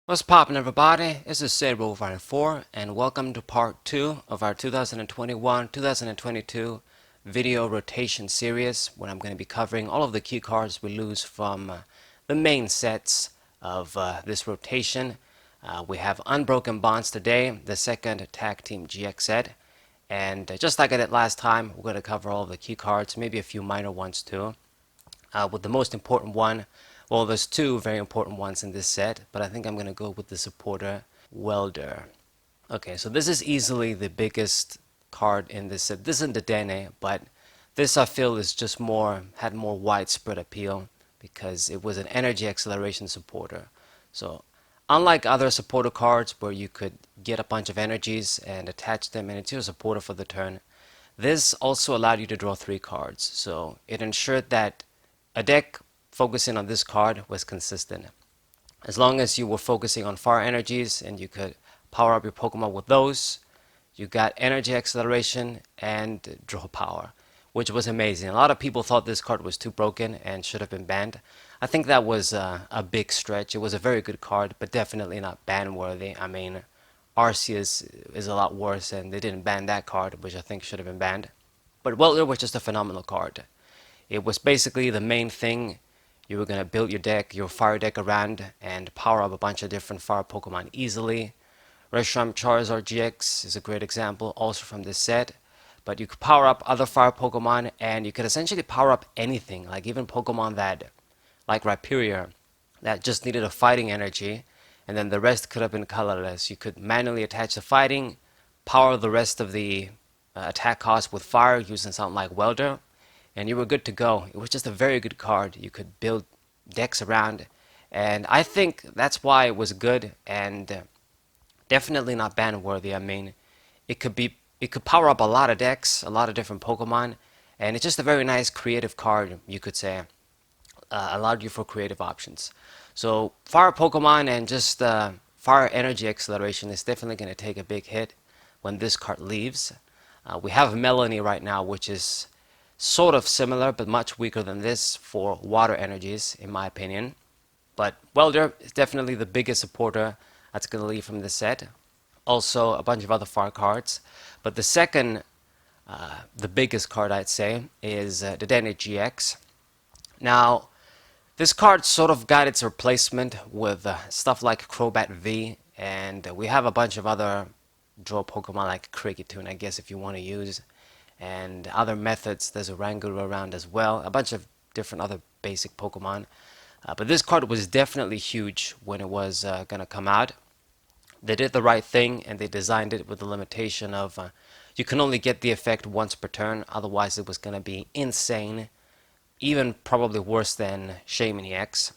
What's poppin', everybody? This is Sid4, and welcome to part 2 of our 2021-2022 video rotation series, where I'm going to be covering all of the key cards we lose from the main sets of this rotation. We have Unbroken Bonds today, the second Tag Team GX set, and just like I did last time, we're going to cover all of the key cards, maybe a few minor ones too. With the most important one, well, there's two very important ones in this set, but I think I'm going to go with the supporter, Welder. Okay, so this is easily the biggest card in this set. This isn't the dedenne, but this I feel is just had more widespread appeal because it was an energy acceleration supporter. So unlike other supporter cards where you could get a bunch of energies and attach them into your supporter for the turn, this also allowed you to draw 3 cards. So it ensured that a deck focusing on this card was consistent. As long as you were focusing on fire energies and you could power up your Pokemon with those, you got energy acceleration and draw power, which was amazing. A lot of people thought this card was too broken and should have been banned. I think that was a big stretch. It was a very good card, but definitely not ban worthy. I mean, Arceus is a lot worse, and they didn't ban that card, which I think should have been banned. But Welder was just a phenomenal card. It was basically the main thing. You were going to build your fire deck around and power up a bunch of different fire Pokemon easily. Charizard Gx is a great example, also from this set. But you could power up other fire Pokemon, and you could essentially power up anything, like even Pokemon like Rhyperior, that just needed a fighting energy, and then the rest could have been colorless. You could manually attach the fighting, power the rest of the attack cost with fire using something like Welder, and you were good to go. It was just a very good card. You could build decks around, and I think that's why it was good and definitely not ban worthy. I mean, it could power up a lot of decks, a lot of different Pokemon, and it's just a very nice creative card, you could say. Allowed you for creative options. So fire Pokemon and just fire energy acceleration is definitely going to take a big hit when this card leaves. We have Melanie right now, which is sort of similar but much weaker than this for water energies, in my opinion. But Welder is definitely the biggest supporter that's going to leave from this set. Also a bunch of other fire cards, but the second the biggest card, I'd say, is dedenne Gx. Now this card sort of got its replacement with stuff like Crobat V, and we have a bunch of other draw Pokemon like Cricketune, I guess, if you want to use, and other methods. There's a Rangoon around as well, a bunch of different other basic Pokemon. But this card was definitely huge when it was going to come out. They did the right thing, and they designed it with the limitation of you can only get the effect once per turn, otherwise it was going to be insane, even probably worse than Shaymin EX.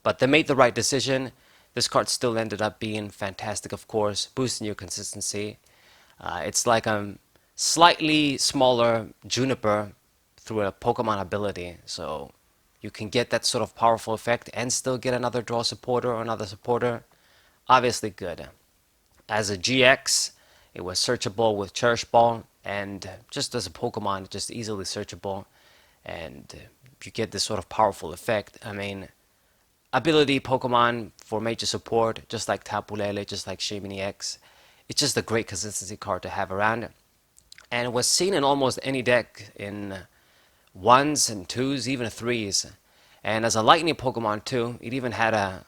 But they made the right decision. This card still ended up being fantastic, of course, boosting your consistency. It's like a slightly smaller Juniper through a Pokemon ability, so you can get that sort of powerful effect and still get another draw supporter or another supporter. Obviously good. As a GX, it was searchable with Cherish Ball, and just as a Pokemon, just easily searchable, and you get this sort of powerful effect. I mean, ability Pokemon for major support, just like Tapu Lele, just like Shaymin EX. It's just a great consistency card to have around. And it was seen in almost any deck in 1s and 2s, even 3s. And as a lightning Pokemon too, it even had a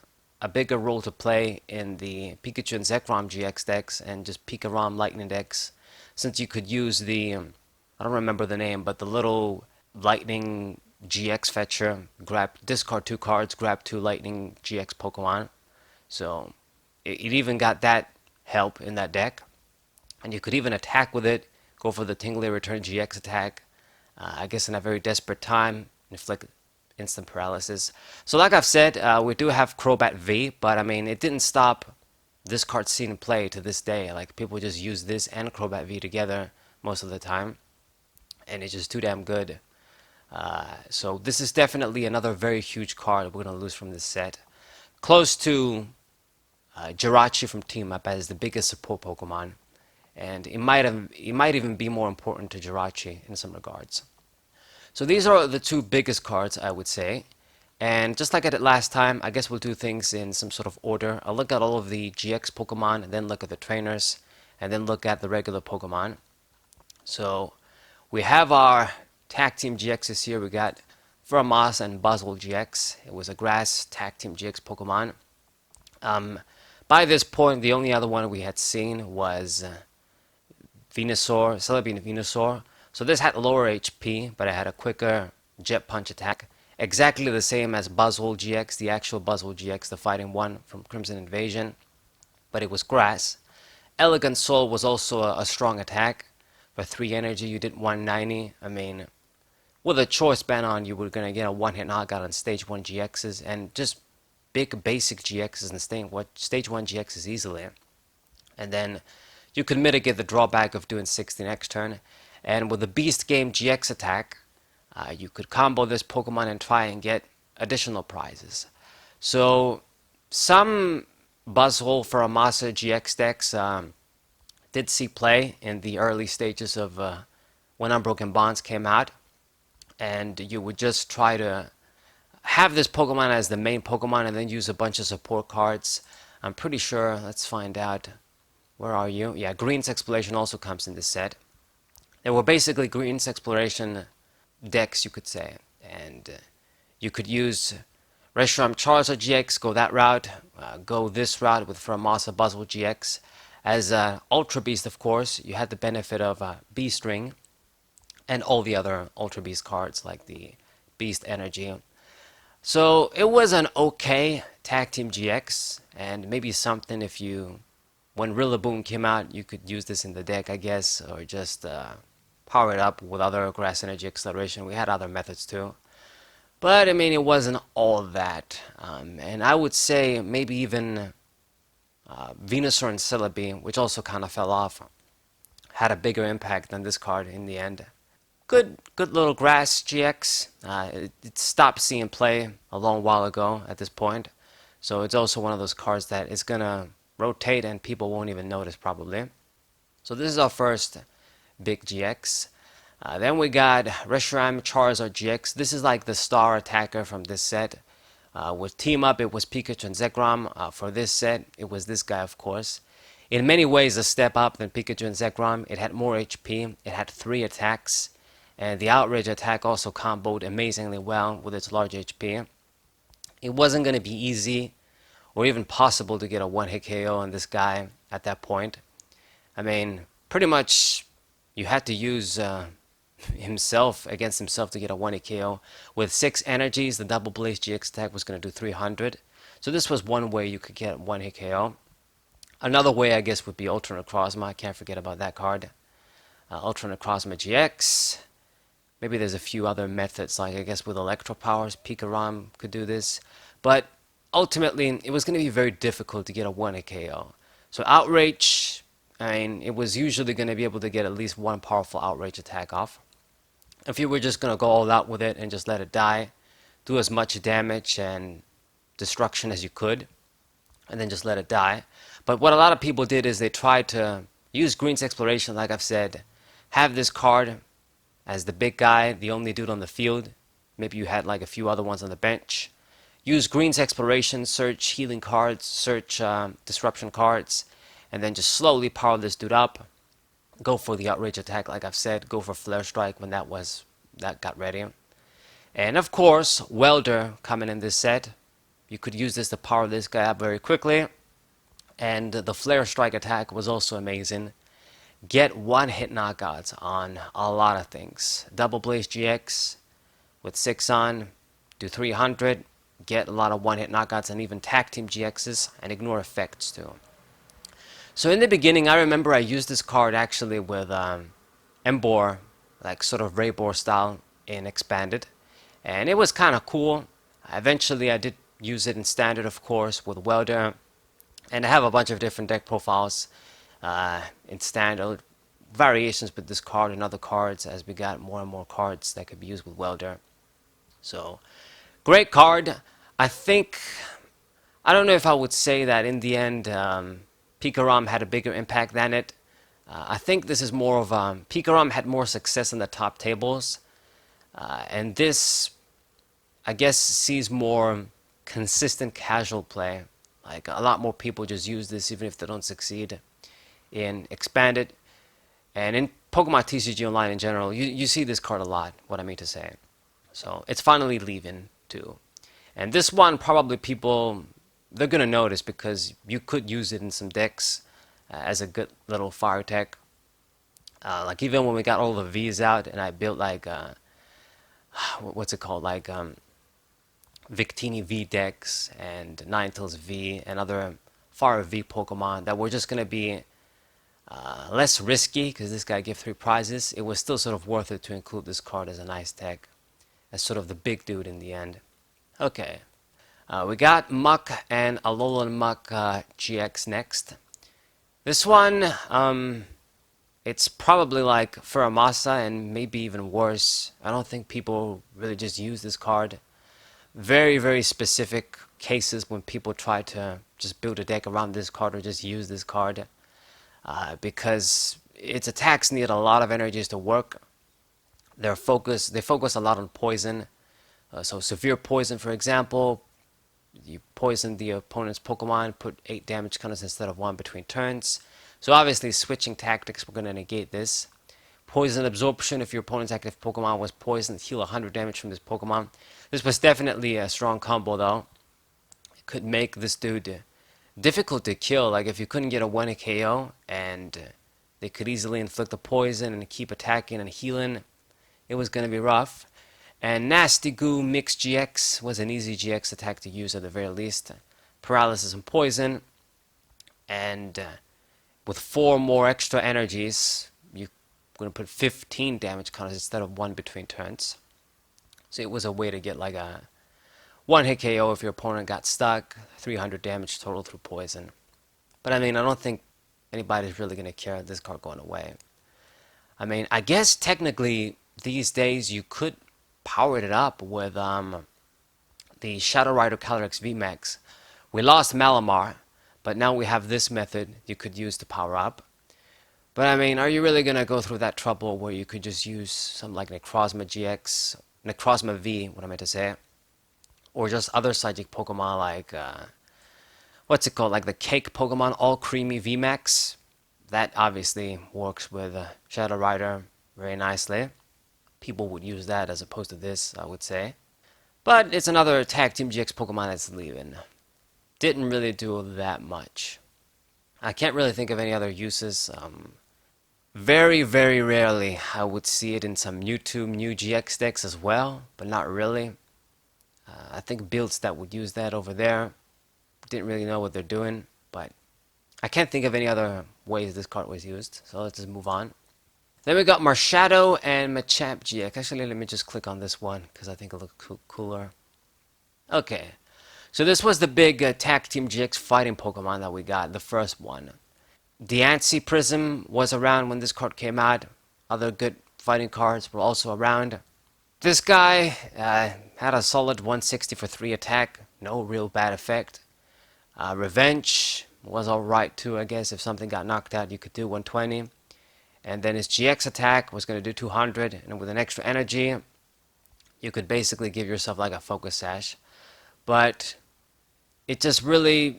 bigger role to play in the Pikachu and Zekrom GX decks and just Pikarom lightning decks, since you could use the, I don't remember the name, but the little lightning GX fetcher, discard 2 cards, grab 2 lightning GX Pokemon. So it even got that help in that deck. And you could even attack with it, go for the Tingly Return GX attack, I guess in a very desperate time, inflict instant paralysis. So like I've said, we do have Crobat V, but I mean, it didn't stop this card seeing play to this day. Like, people just use this and Crobat V together most of the time, and it's just too damn good. So this is definitely another very huge card we're going to lose from this set. Close to Jirachi from Team Up as the biggest support Pokemon, and it might even be more important to Jirachi in some regards. So these are the two biggest cards, I would say. And just like I did last time, I guess we'll do things in some sort of order. I'll look at all of the GX Pokemon, and then look at the trainers, and then look at the regular Pokemon. So we have our Tag Team GXs here. We got Vermas and Buzzwole Gx. It was a Grass Tag Team GX Pokemon. By this point, the only other one we had seen was Venusaur, Celebi and Venusaur. So this had lower HP, but it had a quicker Jet Punch attack. Exactly the same as Buzzwole GX, the actual Buzzwole GX, the fighting one from Crimson Invasion. But it was grass. Elegant Soul was also a strong attack. For 3 energy, you did 190. I mean, with a choice ban on, you were going to get a one-hit knockout on Stage 1 GXs, and just big basic GXs and Stage 1 GXs easily. And then you could mitigate the drawback of doing 60 next turn. And with the Beast Game GX attack, you could combo this Pokemon and try and get additional prizes. So some Buzzwole for Amasa GX decks did see play in the early stages of when Unbroken Bonds came out. And you would just try to have this Pokemon as the main Pokemon and then use a bunch of support cards. I'm pretty sure, let's find out. Where are you? Yeah, Green's Exploration also comes in this set. They were basically Green's Exploration decks, you could say. And you could use Reshiram Charizard Gx, go that route. Go this route with Framasa Buzzwole Gx. As Ultra Beast, of course, you had the benefit of Beast Ring and all the other Ultra Beast cards like the Beast Energy. So it was an okay Tag Team GX, and maybe something if you, when Rillaboom came out, you could use this in the deck, I guess, or just power it up with other Grass Energy Acceleration. We had other methods too. But, I mean, it wasn't all that. And I would say maybe even Venusaur and Celebi, which also kind of fell off, had a bigger impact than this card in the end. Good little Grass GX. It stopped seeing play a long while ago at this point. So it's also one of those cards that is going to rotate and people won't even notice probably. So this is our first big GX. Then we got Reshiram Charizard Gx. This is like the star attacker from this set. With Team Up, it was Pikachu and Zekrom. For this set, it was this guy, of course. In many ways, a step up than Pikachu and Zekrom. It had more HP. It had 3 attacks. And the Outrage attack also comboed amazingly well with its large HP. It wasn't going to be easy or even possible to get a one-hit KO on this guy at that point. I mean, pretty much you had to use himself against himself to get a 1-hit KO. With 6 energies, the Double Blaze GX attack was going to do 300. So this was one way you could get 1-hit KO. Another way, I guess, would be Ultra Necrozma. I can't forget about that card. Ultra Necrozma GX. Maybe there's a few other methods, like I guess with Electro Powers, Pikarom could do this. But ultimately, it was going to be very difficult to get a 1-hit KO. So Outrage, I mean, it was usually going to be able to get at least one powerful Outrage attack off. If you were just going to go all out with it and just let it die, do as much damage and destruction as you could, and then just let it die. But what a lot of people did is they tried to use Green's Exploration, like I've said, have this card as the big guy, the only dude on the field. Maybe you had like a few other ones on the bench. Use Green's Exploration, search healing cards, search disruption cards, and then just slowly power this dude up. Go for the Outrage attack, like I've said. Go for Flare Strike when that got ready. And of course, Welder coming in this set. You could use this to power this guy up very quickly. And the Flare Strike attack was also amazing. Get one-hit knockouts on a lot of things. Double Blaze GX with 6 on, do 300. Get a lot of one-hit knockouts and even Tag Team GXs, and ignore effects too. So in the beginning, I remember I used this card actually with Embor, like sort of Raybor style in Expanded. And it was kind of cool. Eventually I did use it in Standard, of course, with Welder. And I have a bunch of different deck profiles in Standard. Variations with this card and other cards as we got more and more cards that could be used with Welder. So, great card. I don't know if I would say that in the end Pikarom had a bigger impact than it. I think this is more of Pikarom had more success in the top tables. And this I guess, sees more consistent casual play. Like a lot more people just use this even if they don't succeed in expanded. And in Pokemon TCG Online in general, you see this card a lot, what I mean to say. So it's finally leaving too. And this one, probably people, they're going to notice because you could use it in some decks as a good little fire tech. Like even when we got all the V's out and I built like, what's it called? Like Victini V decks and Ninetales V and other Fire V Pokemon that were just going to be less risky because this guy gave 3 prizes. It was still sort of worth it to include this card as a nice tech, as sort of the big dude in the end. Okay, we got Muk and Alolan Gx next. This one, it's probably like Furamasa and maybe even worse. I don't think people really just use this card. Very, very specific cases when people try to just build a deck around this card or just use this card. Because its attacks need a lot of energies to work. They focus a lot on poison. So severe poison, for example, you poison the opponent's Pokemon, put 8 damage counters instead of 1 between turns. So obviously switching tactics, we're going to negate this. Poison absorption, if your opponent's active Pokemon was poisoned, heal 100 damage from this Pokemon. This was definitely a strong combo though. It could make this dude difficult to kill. Like if you couldn't get a 1-hit KO and they could easily inflict the poison and keep attacking and healing, it was going to be rough. And Nasty Goo Mix GX was an easy GX attack to use at the very least. Paralysis and poison. And with 4 more extra energies, you're going to put 15 damage counters instead of 1 between turns. So it was a way to get like a 1-hit KO if your opponent got stuck, 300 damage total through poison. But I mean, I don't think anybody's really going to care this card going away. I mean, I guess technically these days you could power it up with the Shadow Rider Calyrex VMAX. We lost Malamar, but now we have this method you could use to power up. But I mean, are you really going to go through that trouble where you could just use something like Necrozma GX, Necrozma V, what I meant to say, or just other Psychic Pokemon like, what's it called, like the Cake Pokemon All Creamy VMAX? That obviously works with Shadow Rider very nicely. People would use that as opposed to this, I would say. But it's another Tag Team GX Pokemon that's leaving. Didn't really do that much. I can't really think of any other uses. Very, very rarely I would see it in some Mewtwo, Mew GX decks as well, but not really. I think builds that would use that over there didn't really know what they're doing, but I can't think of any other ways this card was used, so let's just move on. Then we got Marshadow and Machamp GX. Actually, let me just click on this one because I think it looks cooler. Okay, so this was the big Tag Team GX fighting Pokemon that we got, the first one. Diancie Prism was around when this card came out. Other good fighting cards were also around. This guy had a solid 160 for 3 attack, no real bad effect. Revenge was alright too, I guess. If something got knocked out, you could do 120. And then his GX attack was going to do 200, and with an extra energy, you could basically give yourself like a focus sash. But it just really,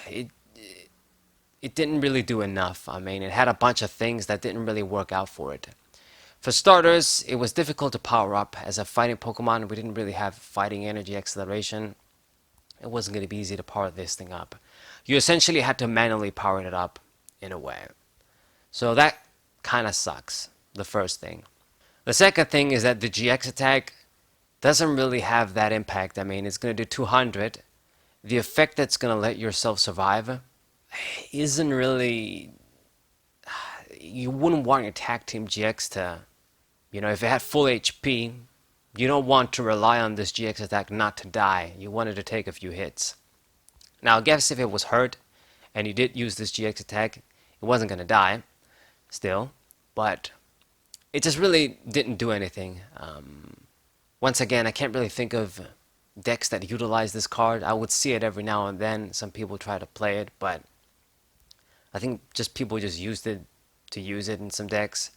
it didn't really do enough. I mean, it had a bunch of things that didn't really work out for it. For starters, it was difficult to power up. As a fighting Pokemon, we didn't really have fighting energy acceleration. It wasn't going to be easy to power this thing up. You essentially had to manually power it up in a way. So that kind of sucks, the first thing. The second thing is that the GX attack doesn't really have that impact. I mean, it's going to do 200. The effect that's going to let yourself survive isn't really... You wouldn't want your Tag Team GX to... You know, if it had full HP, you don't want to rely on this GX attack not to die. You want it to take a few hits. Now, I guess if it was hurt, and you did use this GX attack, it wasn't going to die, still. But it just really didn't do anything. Once again, I can't really think of decks that utilize this card. I would see it every now and then. Some people try to play it, but I think just people just used it to use it in some decks.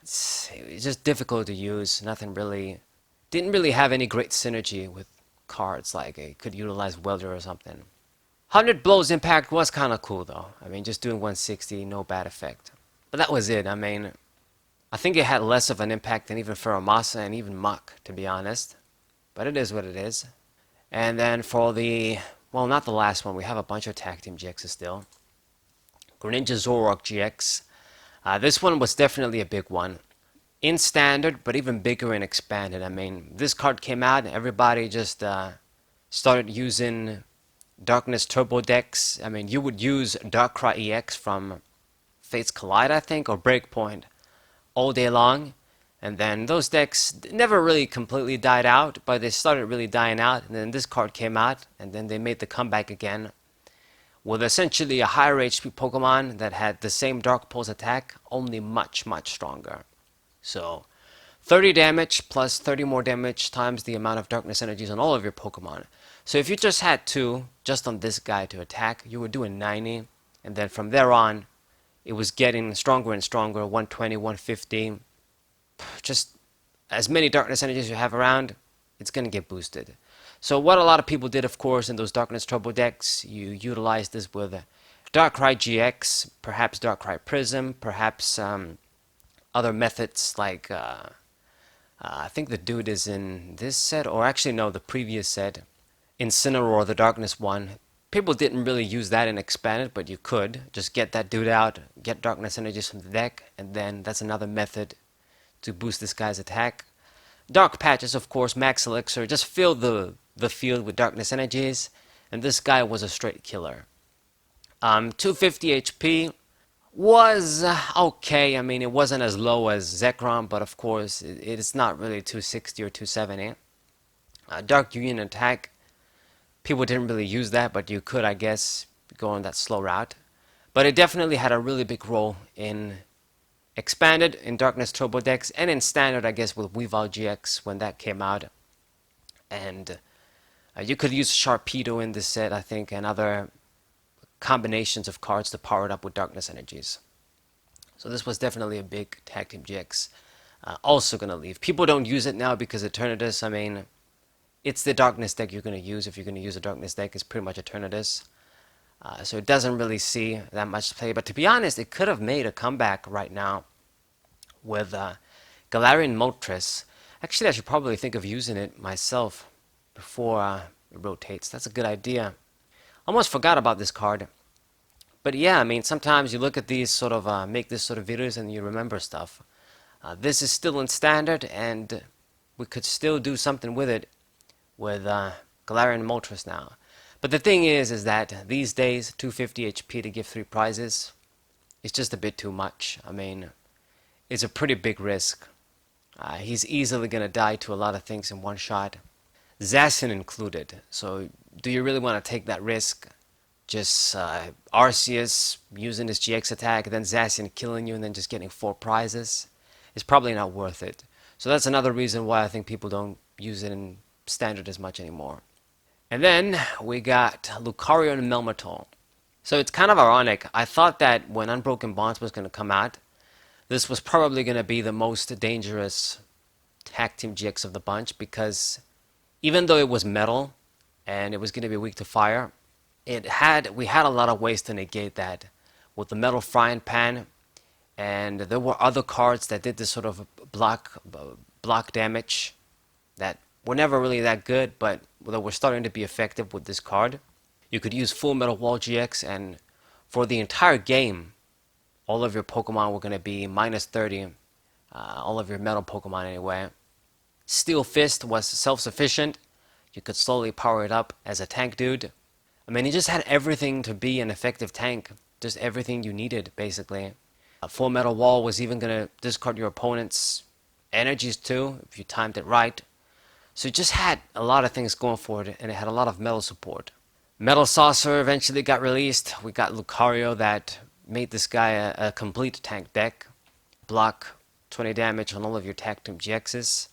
It's just difficult to use. Nothing really didn't really have any great synergy with cards, like it could utilize Welder or something. 100 blows impact was kind of cool though. I mean, just doing 160, no bad effect. But that was it. I mean, I think it had less of an impact than even Feromasa and even Muk, to be honest. But it is what it is. And then for the, well, not the last one, we have a bunch of tag team GXs still. Greninja Zulrok Gx. This one was definitely a big one. In standard, but even bigger and expanded. I mean, this card came out and everybody just started using Darkness Turbo decks. I mean, you would use Darkrai EX from Fates Collide, I think, or Breakpoint all day long. And then those decks never really completely died out, but they started really dying out. And then this card came out, and then they made the comeback again with essentially a higher HP Pokemon that had the same Dark Pulse attack, only much, much stronger. So 30 damage plus 30 more damage times the amount of darkness energies on all of your Pokemon. So if you just had 2 just on this guy to attack, you were doing 90. And then from there on, it was getting stronger and stronger, 120, 150. Just as many darkness energies you have around, it's going to get boosted. So what a lot of people did, of course, in those Darkness Turbo decks, you utilized this with Darkrai GX, perhaps Darkrai Prism, perhaps other methods like, I think the dude is in this set, or actually no, the previous set, Incineroar, the Darkness one. People didn't really use that in Expanded, but you could. Just get that dude out, get Darkness energies from the deck, and then that's another method to boost this guy's attack. Dark Patches, of course, Max Elixir, just fill the field with Darkness energies, and this guy was a straight killer. 250 HP was okay. I mean, it wasn't as low as Zekrom, but of course, it's not really 260 or 270. Dark Union attack, people didn't really use that, but you could, I guess, go on that slow route. But it definitely had a really big role in Expanded, in Darkness Turbo decks, and in Standard, I guess, with Weavile GX when that came out. And you could use Sharpedo in this set, I think, and other combinations of cards to power it up with Darkness energies. So this was definitely a big Tag Team GX. Also going to leave. People don't use it now because Eternatus, I mean, it's the Darkness deck you're going to use. If you're going to use a Darkness deck, it's pretty much Eternatus. So it doesn't really see that much play. But to be honest, it could have made a comeback right now with Galarian Moltres. Actually, I should probably think of using it myself before it rotates. That's a good idea. Almost forgot about this card. But yeah, I mean, sometimes you look at these sort of, make this sort of videos and you remember stuff. This is still in Standard, and we could still do something with it with Galarian Moltres now. But the thing is that these days, 250 HP to give 3 prizes, it's just a bit too much. I mean, it's a pretty big risk. He's easily going to die to a lot of things in one shot, Zacian included. So do you really want to take that risk? Just Arceus using his GX attack, then Zacian killing you, and then just getting 4 prizes? It's probably not worth it. So that's another reason why I think people don't use it in Standard as much anymore. And then we got Lucario and Melmatol. So it's kind of ironic. I thought that when Unbroken Bonds was going to come out, this was probably going to be the most dangerous Tag Team GX of the bunch, because even though it was metal and it was going to be weak to fire, we had a lot of ways to negate that with the metal frying pan, and there were other cards that did this sort of block damage that were never really that good, but that were starting to be effective with this card. You could use Full Metal Wall GX, and for the entire game, all of your Pokemon were going to be minus 30. All of your metal Pokemon anyway. Steel Fist was self-sufficient. You could slowly power it up as a tank dude. I mean, he just had everything to be an effective tank. Just everything you needed, basically. Full Metal Wall was even going to discard your opponent's energies too, if you timed it right. So it just had a lot of things going for it, and it had a lot of metal support. Metal Saucer eventually got released. We got Lucario that made this guy a complete tank deck. Block 20 damage on all of your Tag Team GXs.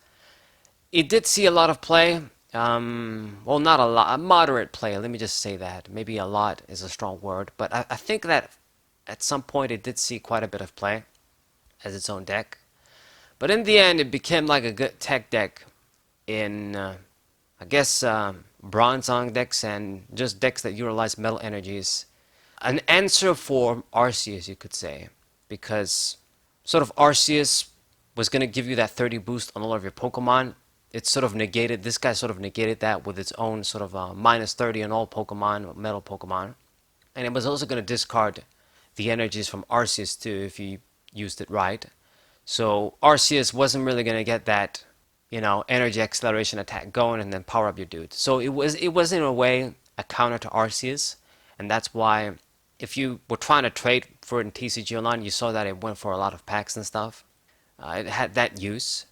It did see a lot of play. Well, not a lot, a moderate play, let me just say that. Maybe a lot is a strong word, but I think that at some point it did see quite a bit of play as its own deck. But in the end, it became like a good tech deck in, I guess, Bronzong decks and just decks that utilize metal energies. An answer for Arceus, you could say, because sort of Arceus was going to give you that 30 boost on all of your Pokemon. It sort of negated, this guy sort of negated that with its own sort of minus 30 on all Pokemon, metal Pokemon. And it was also going to discard the energies from Arceus too if you used it right. So Arceus wasn't really going to get that, energy acceleration attack going and then power up your dude. So it was in a way a counter to Arceus, and that's why if you were trying to trade for it in TCG Online, you saw that it went for a lot of packs and stuff. It had that use,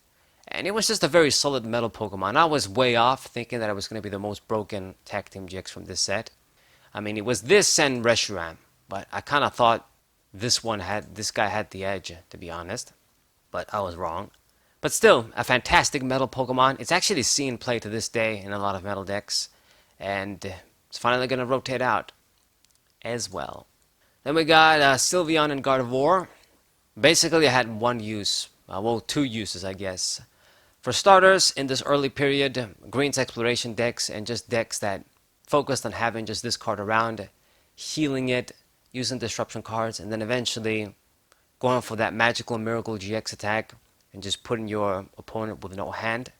and it was just a very solid metal Pokemon. I was way off thinking that it was going to be the most broken Tag Team GX from this set. I mean, it was this and Reshiram, but I kind of thought this guy had the edge, to be honest. But I was wrong. But still, a fantastic metal Pokemon. It's actually seen play to this day in a lot of metal decks, and it's finally going to rotate out as well. Then we got Sylveon and Gardevoir. Basically, I had one use. Well, two uses, I guess. For starters, in this early period, Green's exploration decks and just decks that focused on having just this card around, healing it, using disruption cards, and then eventually going for that magical miracle GX attack and just putting your opponent with no hand.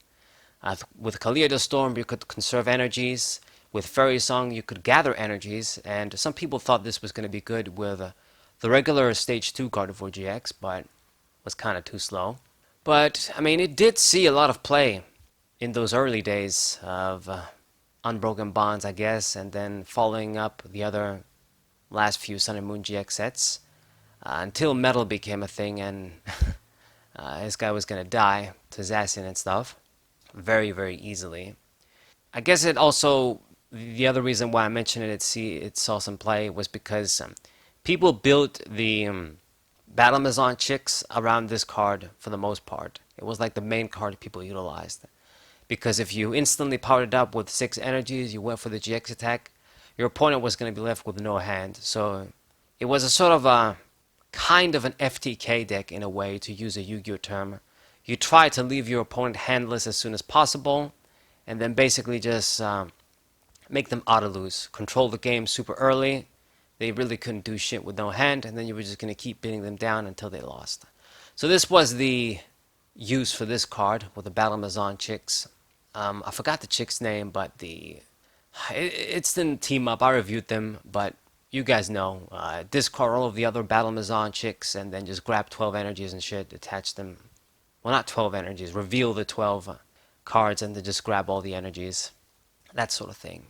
With Kaleido Storm, you could conserve energies. With Fairy Song, you could gather energies, and some people thought this was going to be good with the regular Stage 2 Gardevoir GX, but was kind of too slow. But, I mean, it did see a lot of play in those early days of Unbroken Bonds, I guess, and then following up the other last few Sun and Moon GX sets until Metal became a thing and this guy was going to die to Zacian and stuff very, very easily. I guess it also, the other reason why I mentioned it saw some play was because people built the Battle Amazon chicks around this card for the most part. It was like the main card people utilized. Because if you instantly powered it up with 6 energies, you went for the GX attack, your opponent was going to be left with no hand. So it was a sort of a kind of an FTK deck in a way, to use a Yu-Gi-Oh term. You try to leave your opponent handless as soon as possible, and then basically just make them auto-lose. Control the game super early. They really couldn't do shit with no hand, and then you were just going to keep beating them down until they lost. So this was the use for this card with the Battle Amazon chicks. I forgot the chick's name, but it's in Team Up. I reviewed them, but you guys know. Discard all of the other Battle Amazon chicks and then just grab 12 energies and shit, attach them. Well, not 12 energies. Reveal the 12 cards and then just grab all the energies. That sort of thing.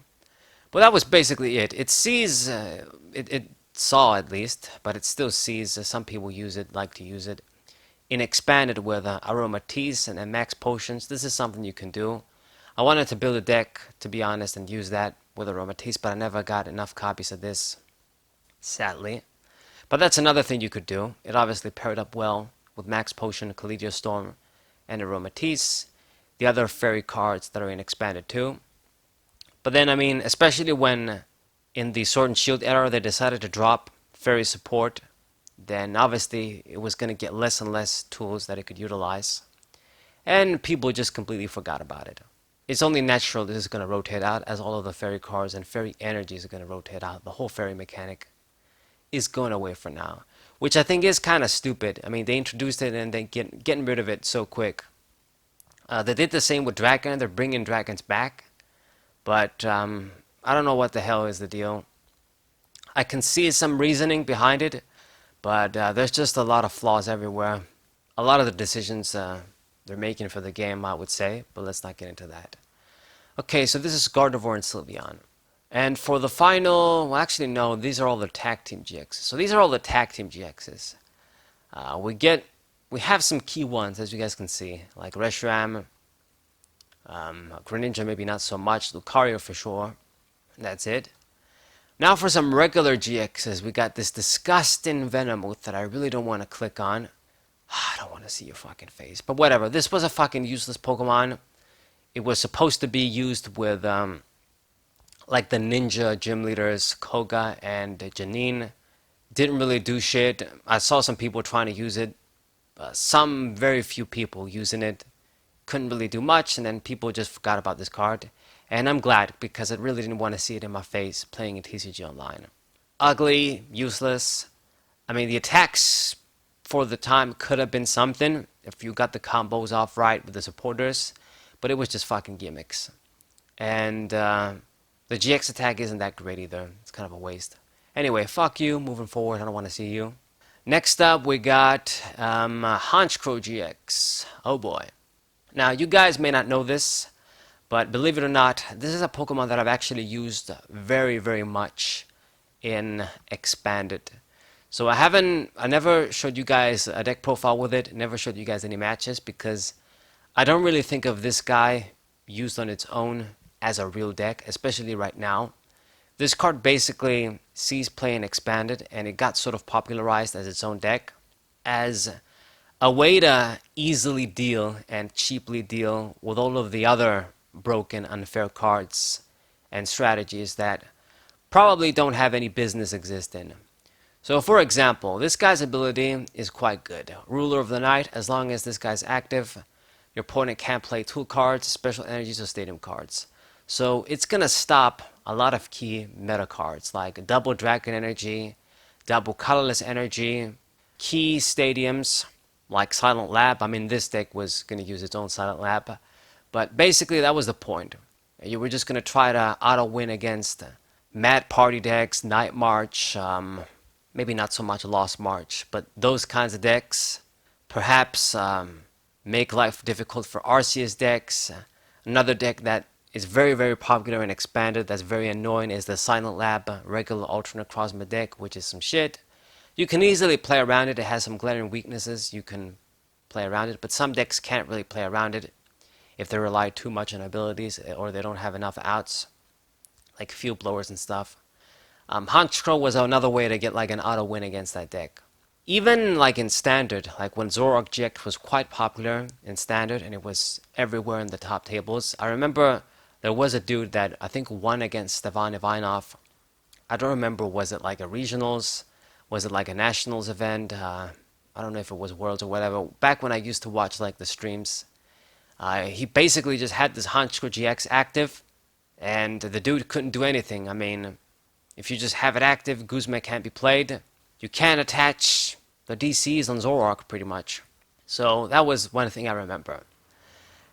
But that was basically it. It sees, it saw at least, but it still sees. Some people use it, like to use it. In expanded with Aromatisse and Max Potions, this is something you can do. I wanted to build a deck, to be honest, and use that with Aromatisse, but I never got enough copies of this, sadly. But that's another thing you could do. It obviously paired up well with Max Potion, Kaleido Storm, and Aromatisse. The other fairy cards that are in expanded too. But then, I mean, especially when in the Sword and Shield era they decided to drop fairy support, then obviously it was going to get less and less tools that it could utilize. And people just completely forgot about it. It's only natural this is going to rotate out, as all of the fairy cards and fairy energies are going to rotate out. The whole fairy mechanic is going away for now, which I think is kind of stupid. I mean, they introduced it and then getting rid of it so quick. They did the same with Dragon. They're bringing dragons back. But I don't know what the hell is the deal. I can see some reasoning behind it, but there's just a lot of flaws everywhere. A lot of the decisions they're making for the game, I would say, but let's not get into that. Okay, so this is Gardevoir and Sylveon. And for the final, well, actually no, these are all the Tag Team GXs. So these are all the Tag Team GXs. We have some key ones, as you guys can see, like Reshiram, Greninja maybe not so much, Lucario for sure. That's it. Now for some regular GXs, we got this disgusting Venomoth that I really don't want to click on. I don't want to see your fucking face, but whatever. This was a fucking useless Pokemon. It was supposed to be used with like the ninja gym leaders Koga and Janine. Didn't really do shit. I saw some people trying to use it. Some very few people using it. couldn't really do much, and then people just forgot about this card. And I'm glad, because I really didn't want to see it in my face playing in TCG Online. Ugly, useless. I mean, the attacks for the time could have been something if you got the combos off right with the supporters, but it was just fucking gimmicks. And the GX attack isn't that great either. It's kind of a waste. Anyway, fuck you. Moving forward, I don't want to see you. Next up, we got Honchkrow Gx. Oh boy. Now, you guys may not know this, but believe it or not, this is a Pokemon that I've actually used very, very much in Expanded. So I never showed you guys a deck profile with it, never showed you guys any matches, because I don't really think of this guy used on its own as a real deck, especially right now. This card basically sees play in Expanded, and it got sort of popularized as its own deck, as a way to easily deal and cheaply deal with all of the other broken, unfair cards and strategies that probably don't have any business existing. So for example, this guy's ability is quite good. Ruler of the Night, as long as this guy's active, your opponent can't play tool cards, special energies, or stadium cards. So it's gonna stop a lot of key meta cards like double Dragon Energy, double Colorless Energy, key stadiums like Silent Lab. I mean, this deck was gonna use its own Silent Lab, but basically that was the point. You were just gonna try to auto win against Mad Party decks, Night March, maybe not so much Lost March, but those kinds of decks. Perhaps make life difficult for Arceus decks. Another deck that is very, very popular and Expanded that's very annoying is the Silent Lab regular alternate Crossmid deck, which is some shit. You can easily play around it. It has some glaring weaknesses. You can play around it, but some decks can't really play around it if they rely too much on abilities or they don't have enough outs, like field blowers and stuff. Honchkrow was another way to get like an auto win against that deck. Even like in Standard, like when Zulrok Gx was quite popular in Standard and it was everywhere in the top tables. I remember there was a dude that I think won against Stefan Ivanov. I don't remember, was it like a regionals? Was it like a nationals event? I don't know if it was Worlds or whatever. Back when I used to watch like the streams, he basically just had this Honchkrow Gx active, and the dude couldn't do anything. I mean, if you just have it active, Guzman can't be played. You can't attach the DCs on Zulrok, pretty much. So that was one thing I remember.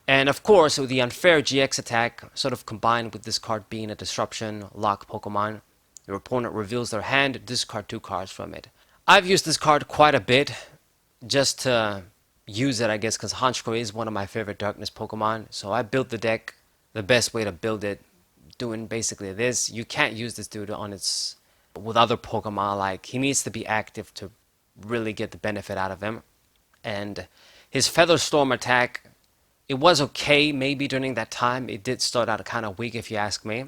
And of course, with the unfair GX attack, sort of combined with this card being a disruption lock Pokemon, your opponent reveals their hand, discard 2 cards from it. I've used this card quite a bit, just to use it, I guess, because Honchkrow is one of my favorite Darkness Pokemon. So I built the deck the best way to build it, doing basically this. You can't use this dude on its with other Pokemon. Like, he needs to be active to really get the benefit out of him. And his Featherstorm attack, it was okay maybe during that time. It did start out kind of weak if you ask me,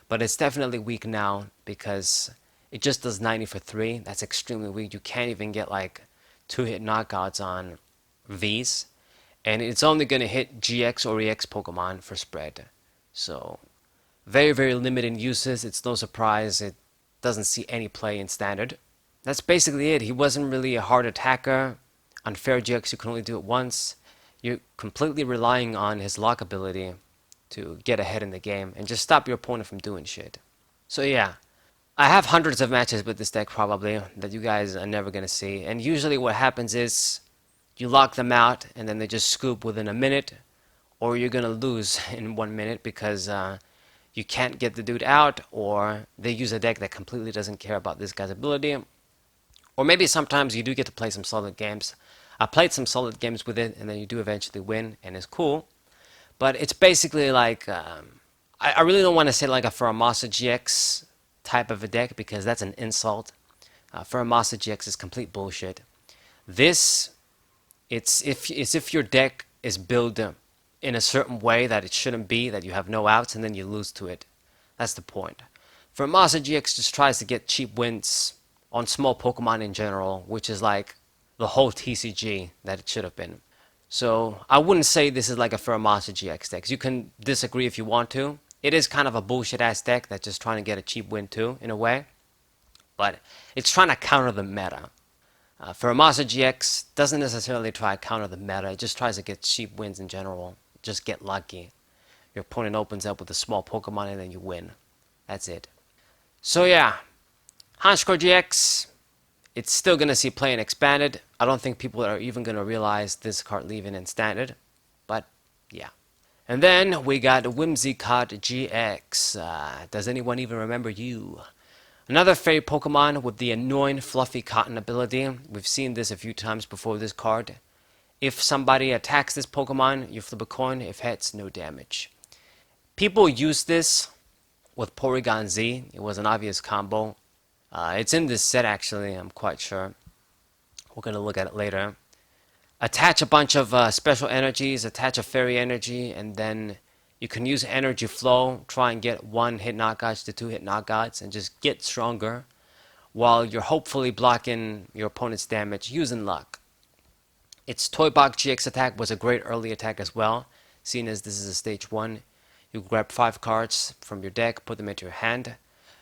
but it's definitely weak now because it just does 90 for 3. That's extremely weak. You can't even get like 2-hit knockouts on Vs, and it's only going to hit GX or EX Pokemon for spread. So very, very limited uses. It's no surprise it doesn't see any play in Standard. That's basically it. He wasn't really a hard attacker. Unfair GX, you can only do it once. You're completely relying on his lock ability to get ahead in the game and just stop your opponent from doing shit. So yeah, I have hundreds of matches with this deck probably that you guys are never going to see. And usually what happens is you lock them out and then they just scoop within a minute, or you're going to lose in 1 minute because you can't get the dude out, or they use a deck that completely doesn't care about this guy's ability. Or maybe sometimes you do get to play some solid games. I played some solid games with it, and then you do eventually win, and it's cool. But it's basically like, I really don't want to say like a Pheromosa GX type of a deck, because that's an insult. Pheromosa GX is complete bullshit. This, it's if your deck is built in a certain way that it shouldn't be, that you have no outs, and then you lose to it. That's the point. Pheromosa GX just tries to get cheap wins on small Pokemon in general, which is like the whole TCG that it should have been. So I wouldn't say this is like a Pheromosa GX deck. You can disagree if you want to. It is kind of a bullshit ass deck that's just trying to get a cheap win too, in a way. But it's trying to counter the meta. Pheromosa GX doesn't necessarily try to counter the meta. It just tries to get cheap wins in general. just get lucky. Your opponent opens up with a small Pokemon and then you win. That's it. So yeah, Honchkrow GX, it's still going to see play and expanded. I don't think people are even going to realize this card leaving in standard. But yeah. And then we got Whimsicott Gx. Does anyone even remember you? Another fairy Pokemon with the annoying fluffy cotton ability. We've seen this a few times before this card. If somebody attacks this Pokemon, you flip a coin. If heads, no damage. People use this with Porygon Z. It was an obvious combo. It's in this set actually, I'm quite sure. We're going to look at it later. Attach a bunch of special energies, attach a fairy energy, and then you can use energy flow, try and get 1-hit knockouts to 2-hit knockouts, and just get stronger while you're hopefully blocking your opponent's damage using luck. Its Toybok GX attack was a great early attack as well, seeing as this is a stage 1. You grab 5 cards from your deck, put them into your hand.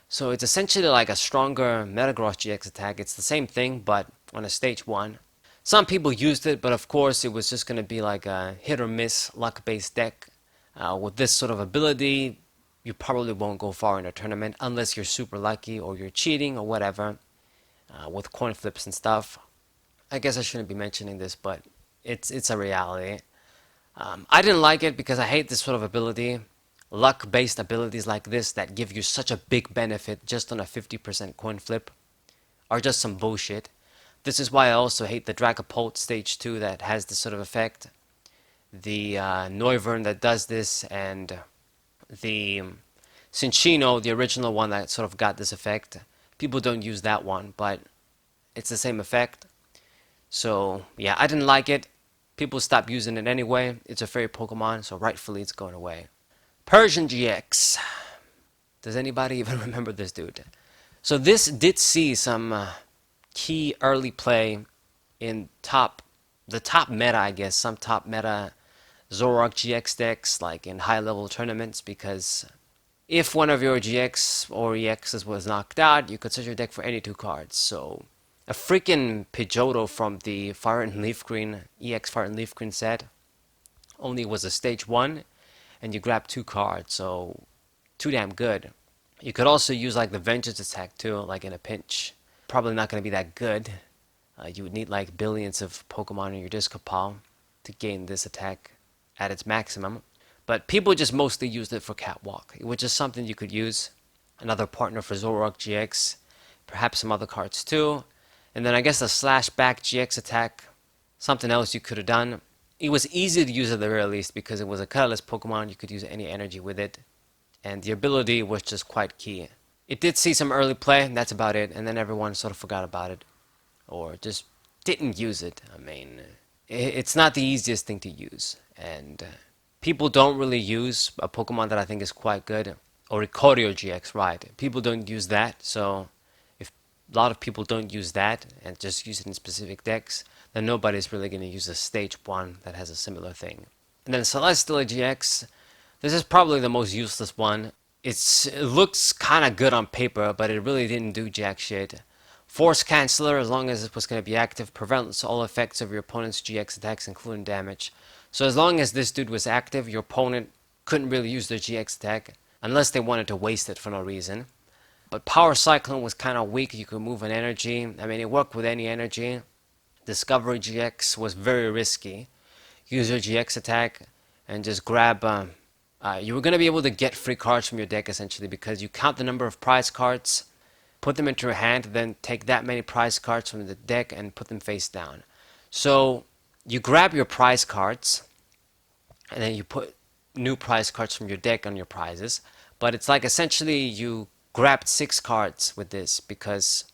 So it's essentially like a stronger Metagross GX attack. It's the same thing, but on a stage 1. Some people used it, but of course it was just going to be like a hit or miss luck-based deck. With this sort of ability, you probably won't go far in a tournament unless you're super lucky or you're cheating or whatever with coin flips and stuff. I guess I shouldn't be mentioning this, but it's a reality. I didn't like it because I hate this sort of ability. Luck-based abilities like this that give you such a big benefit just on a 50% coin flip are just some bullshit. This is why I also hate the Dragapult Stage 2 that has this sort of effect. The Noivern that does this, and the Cinccino, the original one that sort of got this effect. People don't use that one, but it's the same effect. So yeah, I didn't like it. People stopped using it anyway. It's a fairy Pokemon, so rightfully it's going away. Persian GX. Does anybody even remember this dude? So this did see some key early play in the top meta, I guess, some top meta Zulrok Gx decks, like in high level tournaments, because if one of your GX or EXs was knocked out, you could search your deck for any 2 cards. So a freaking Pidgeotto from the Fire and Leaf Green EX Fire and Leaf Green set only was a stage 1, and you grab 2 cards, so too damn good. You could also use like the Vengeance attack too, like in a pinch. Probably not going to be that good. You would need like billions of Pokemon in your discard pile to gain this attack at its maximum. But people just mostly used it for Catwalk. It was just something you could use. Another partner for Zulrok GX. Perhaps some other cards too. And then I guess the Slash Back GX attack. Something else you could have done. It was easy to use at the very least because it was a colorless Pokemon. You could use any energy with it. And the ability was just quite key. It did see some early play, and that's about it. And then everyone sort of forgot about it. Or just didn't use it. I mean, it's not the easiest thing to use. And people don't really use a Pokemon that I think is quite good. Or Lucario GX, right. People don't use that. So if a lot of people don't use that and just use it in specific decks, then nobody's really going to use a stage 1 that has a similar thing. And then Celesteela GX. This is probably the most useless one. It looks kind of good on paper, but it really didn't do jack shit. Force Canceller, as long as it was going to be active, prevents all effects of your opponent's GX attacks, including damage. So as long as this dude was active, your opponent couldn't really use their GX attack, unless they wanted to waste it for no reason. But Power Cyclone was kind of weak. You could move an energy. I mean, it worked with any energy. Discovery GX was very risky. Use your GX attack and just grab... you were going to be able to get free cards from your deck, essentially, because you count the number of prize cards, put them into your hand, then take that many prize cards from the deck and put them face down. So you grab your prize cards, and then you put new prize cards from your deck on your prizes. But it's like essentially you grabbed 6 cards with this, because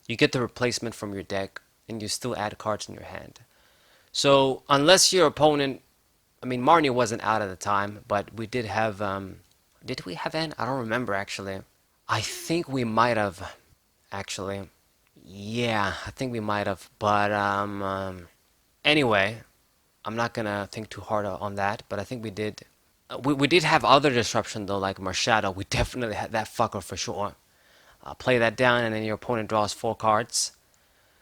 you get the replacement from your deck, and you still add cards in your hand. So unless your opponent... I mean, Marnie wasn't out at the time, but we did have... did we have N? I don't remember, actually. I think we might have, actually. Yeah, I think we might have. But, anyway, I'm not going to think too hard on that, but I think we did. We did have other disruption, though, like Marshadow. We definitely had that fucker for sure. Play that down, and then your opponent draws 4 cards.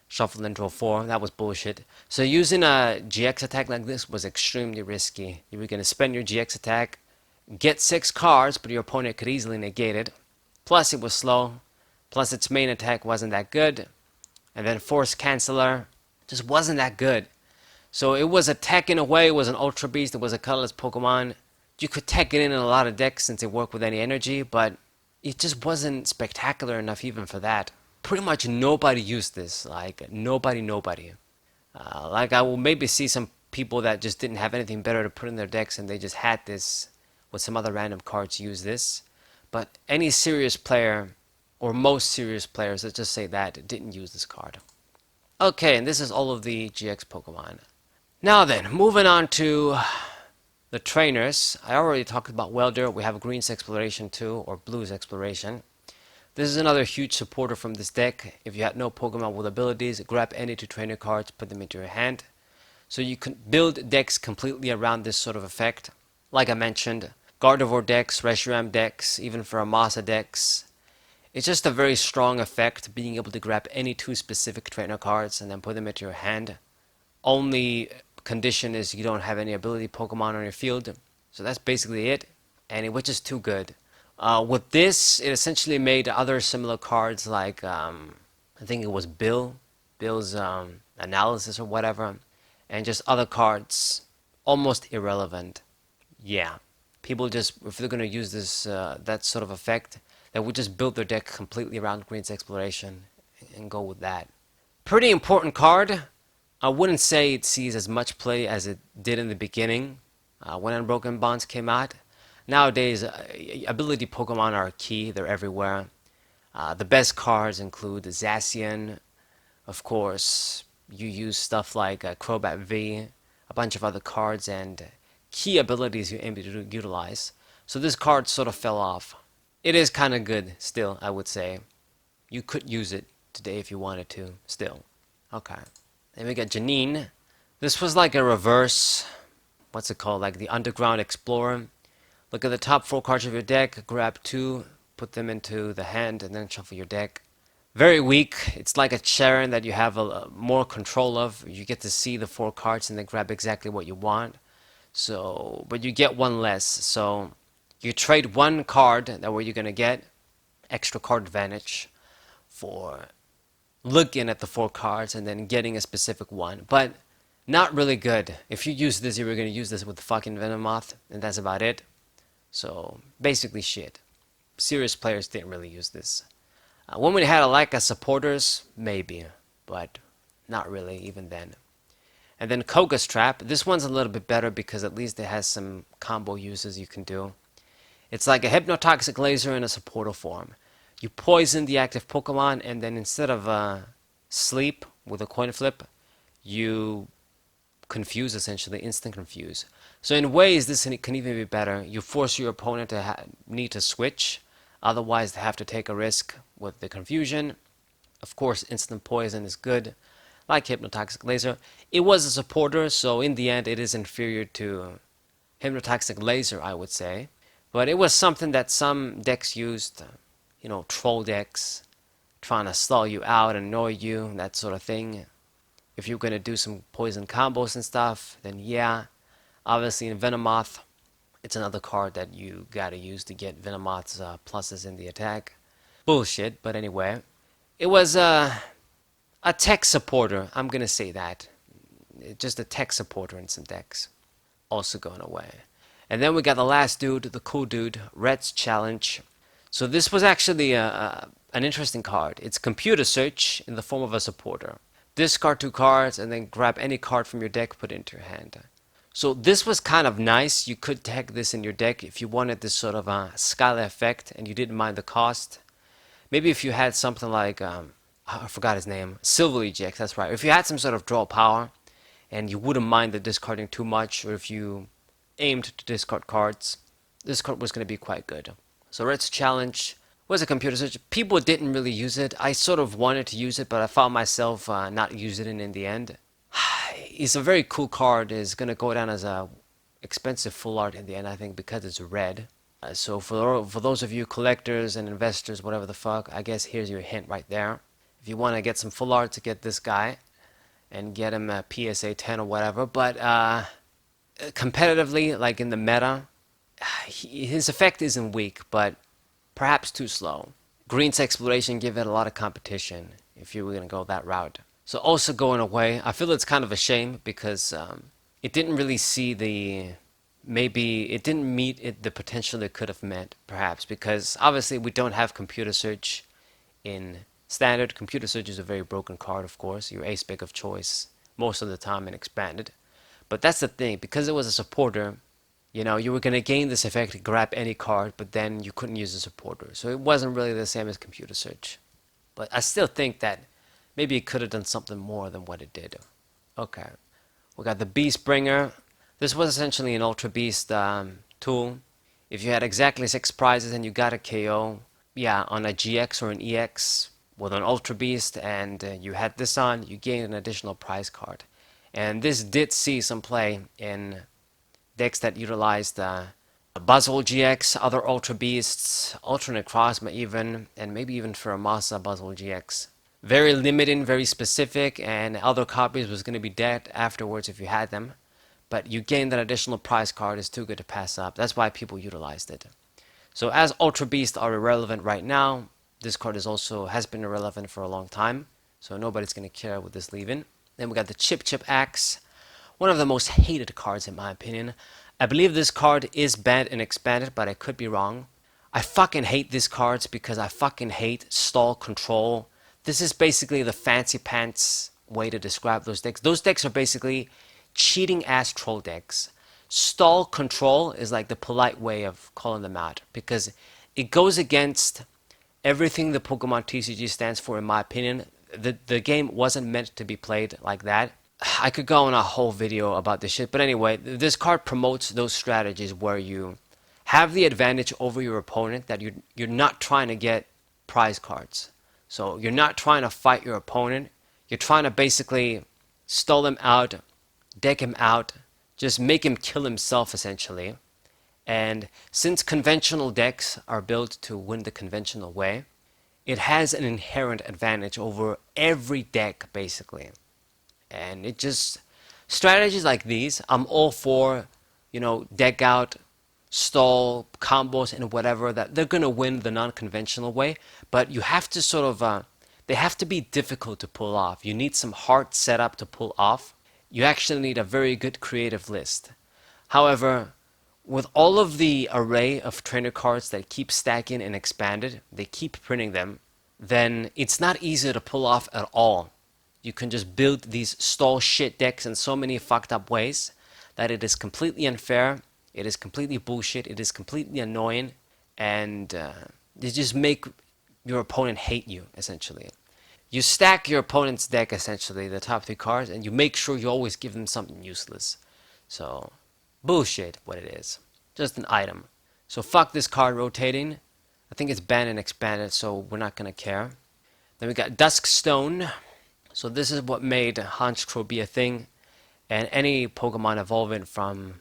shuffled into a 4. That was bullshit. So using a GX attack like this was extremely risky. You were going to spend your GX attack, get 6 cards, but your opponent could easily negate it. Plus it was slow. Plus its main attack wasn't that good. And then Force Canceller just wasn't that good. So it was a tech in a way. It was an Ultra Beast. It was a colorless Pokemon. You could tech it in a lot of decks since it worked with any energy, but it just wasn't spectacular enough even for that. Pretty much nobody used this. Like, nobody. Like, I will maybe see some people that just didn't have anything better to put in their decks and they just had this with some other random cards use this. But any serious player, or most serious players, let's just say that, didn't use this card. Okay, and this is all of the GX Pokemon. Now then, moving on to the trainers. I already talked about Welder. We have Green's Exploration 2, or Blue's Exploration. This is another huge supporter from this deck. If you had no Pokemon with abilities, grab any 2 trainer cards, put them into your hand. So you can build decks completely around this sort of effect. Like I mentioned, Gardevoir decks, Reshiram decks, even for Amasa decks. It's just a very strong effect, being able to grab any 2 specific trainer cards and then put them into your hand. Only condition is you don't have any ability Pokemon on your field. So that's basically it, and it was just too good. With this, it essentially made other similar cards like, I think it was Bill's analysis or whatever, and just other cards almost irrelevant. Yeah, people just, if they're going to use this, that sort of effect, they would just build their deck completely around Green's Exploration and go with that. Pretty important card. I wouldn't say it sees as much play as it did in the beginning when Unbroken Bonds came out. Nowadays, ability Pokemon are key. They're everywhere. The best cards include Zacian, of course. You use stuff like Crobat V, a bunch of other cards, and key abilities you aim to utilize. So this card sort of fell off. It is kind of good still, I would say. You could use it today if you wanted to, still. Okay. Then we got Janine. This was like a reverse, what's it called, like the Underground Explorer. Look at the top 4 cards of your deck, grab 2, put them into the hand, and then shuffle your deck. Very weak. It's like a Charon that you have more control of. You get to see the 4 cards and then grab exactly what you want. So, but you get 1 less. So you trade 1 card, that way you're going to get extra card advantage for looking at the 4 cards and then getting a specific one. But not really good. If you use this, you were going to use this with fucking Venomoth, and that's about it. So, basically shit. Serious players didn't really use this. When we had like supporters, maybe, but not really even then. And then Koga's Trap. This one's a little bit better because at least it has some combo uses you can do. It's like a Hypnotoxic Laser in a supporter form. You poison the active Pokemon, and then instead of sleep with a coin flip, you confuse, essentially, instant confuse. So in ways, this can even be better. You force your opponent to need to switch, otherwise they have to take a risk with the confusion. Of course, instant poison is good, like Hypnotoxic Laser. It was a supporter, so in the end, it is inferior to Hypnotoxic Laser, I would say. But it was something that some decks used. You know, troll decks, trying to stall you out, annoy you, that sort of thing. If you're going to do some poison combos and stuff, then yeah. Obviously in Venomoth, it's another card that you gotta use to get Venomoth's pluses in the attack. Bullshit, but anyway. It was a tech supporter, I'm going to say that. Just a tech supporter in some decks. Also going away. And then we got the last dude, the cool dude, Red's Challenge. So this was actually an interesting card. It's computer search in the form of a supporter. Discard 2 cards and then grab any card from your deck, put it into your hand. So this was kind of nice. You could tag this in your deck if you wanted this sort of a Skyla effect and you didn't mind the cost. Maybe if you had something like, I forgot his name, Sylveon Gx, that's right. If you had some sort of draw power and you wouldn't mind the discarding too much, or if you aimed to discard cards, this card was going to be quite good. So Red's Challenge was a computer search. People didn't really use it. I sort of wanted to use it, but I found myself not using it in the end. It's a very cool card. It's going to go down as a expensive full art in the end, I think, because it's red. So for those of you collectors and investors, whatever the fuck, I guess here's your hint right there. if you want to get some full art to get this guy and get him a PSA 10 or whatever. But competitively, like in the meta, his effect isn't weak, but perhaps too slow. Green's Exploration give it a lot of competition if you were going to go that route. So also going away, I feel it's kind of a shame because it didn't really see maybe it didn't meet the potential it could have met, perhaps, because obviously we don't have computer search in standard. Computer search is a very broken card, of course, your ace pick of choice most of the time in expanded. But that's the thing, because it was a supporter, you were going to gain this effect to grab any card, but then you couldn't use a supporter. So it wasn't really the same as computer search. But I still think that maybe it could have done something more than what it did. Okay. We got the Beast Bringer. This was essentially an Ultra Beast tool. If you had exactly 6 prizes and you got a KO, on a GX or an EX with an Ultra Beast, and you had this on, you gained an additional prize card. And this did see some play in decks that utilized Buzzwole GX, other Ultra Beasts, Ultra Necrozma even, and maybe even for a Masa Buzzwole GX. Very limiting, very specific, and other copies was going to be dead afterwards if you had them. But you gain that additional prize card is too good to pass up. That's why people utilized it. So as Ultra Beasts are irrelevant right now, this card has been irrelevant for a long time. So nobody's going to care with this leaving. Then we got the Chip Axe. One of the most hated cards in my opinion. I believe this card is banned and expanded, but I could be wrong. I fucking hate these cards because I fucking hate stall control. This is basically the fancy pants way to describe those decks. Those decks are basically cheating ass troll decks. Stall control is like the polite way of calling them out because it goes against everything the Pokemon TCG stands for, in my opinion. The game wasn't meant to be played like that. I could go on a whole video about this shit, but anyway, this card promotes those strategies where you have the advantage over your opponent, that you're not trying to get prize cards. So you're not trying to fight your opponent. You're trying to basically stall him out, deck him out, just make him kill himself essentially. And since conventional decks are built to win the conventional way, it has an inherent advantage over every deck basically. And it just, strategies like these, I'm all for, deck out, stall, combos, and whatever, that they're going to win the non-conventional way. But you have to sort of, they have to be difficult to pull off. You need some hard setup to pull off. You actually need a very good creative list. However, with all of the array of trainer cards that keep stacking and expanded, they keep printing them, then it's not easy to pull off at all. You can just build these stall shit decks in so many fucked up ways that it is completely unfair, it is completely bullshit, it is completely annoying, and you just make your opponent hate you, essentially. You stack your opponent's deck, essentially, the top 3 cards, and you make sure you always give them something useless. So, bullshit, what it is. Just an item. So fuck this card rotating. I think it's banned and expanded, so we're not gonna care. Then we got Dusk Stone. So this is what made Honchkrow be a thing, and any Pokemon evolving from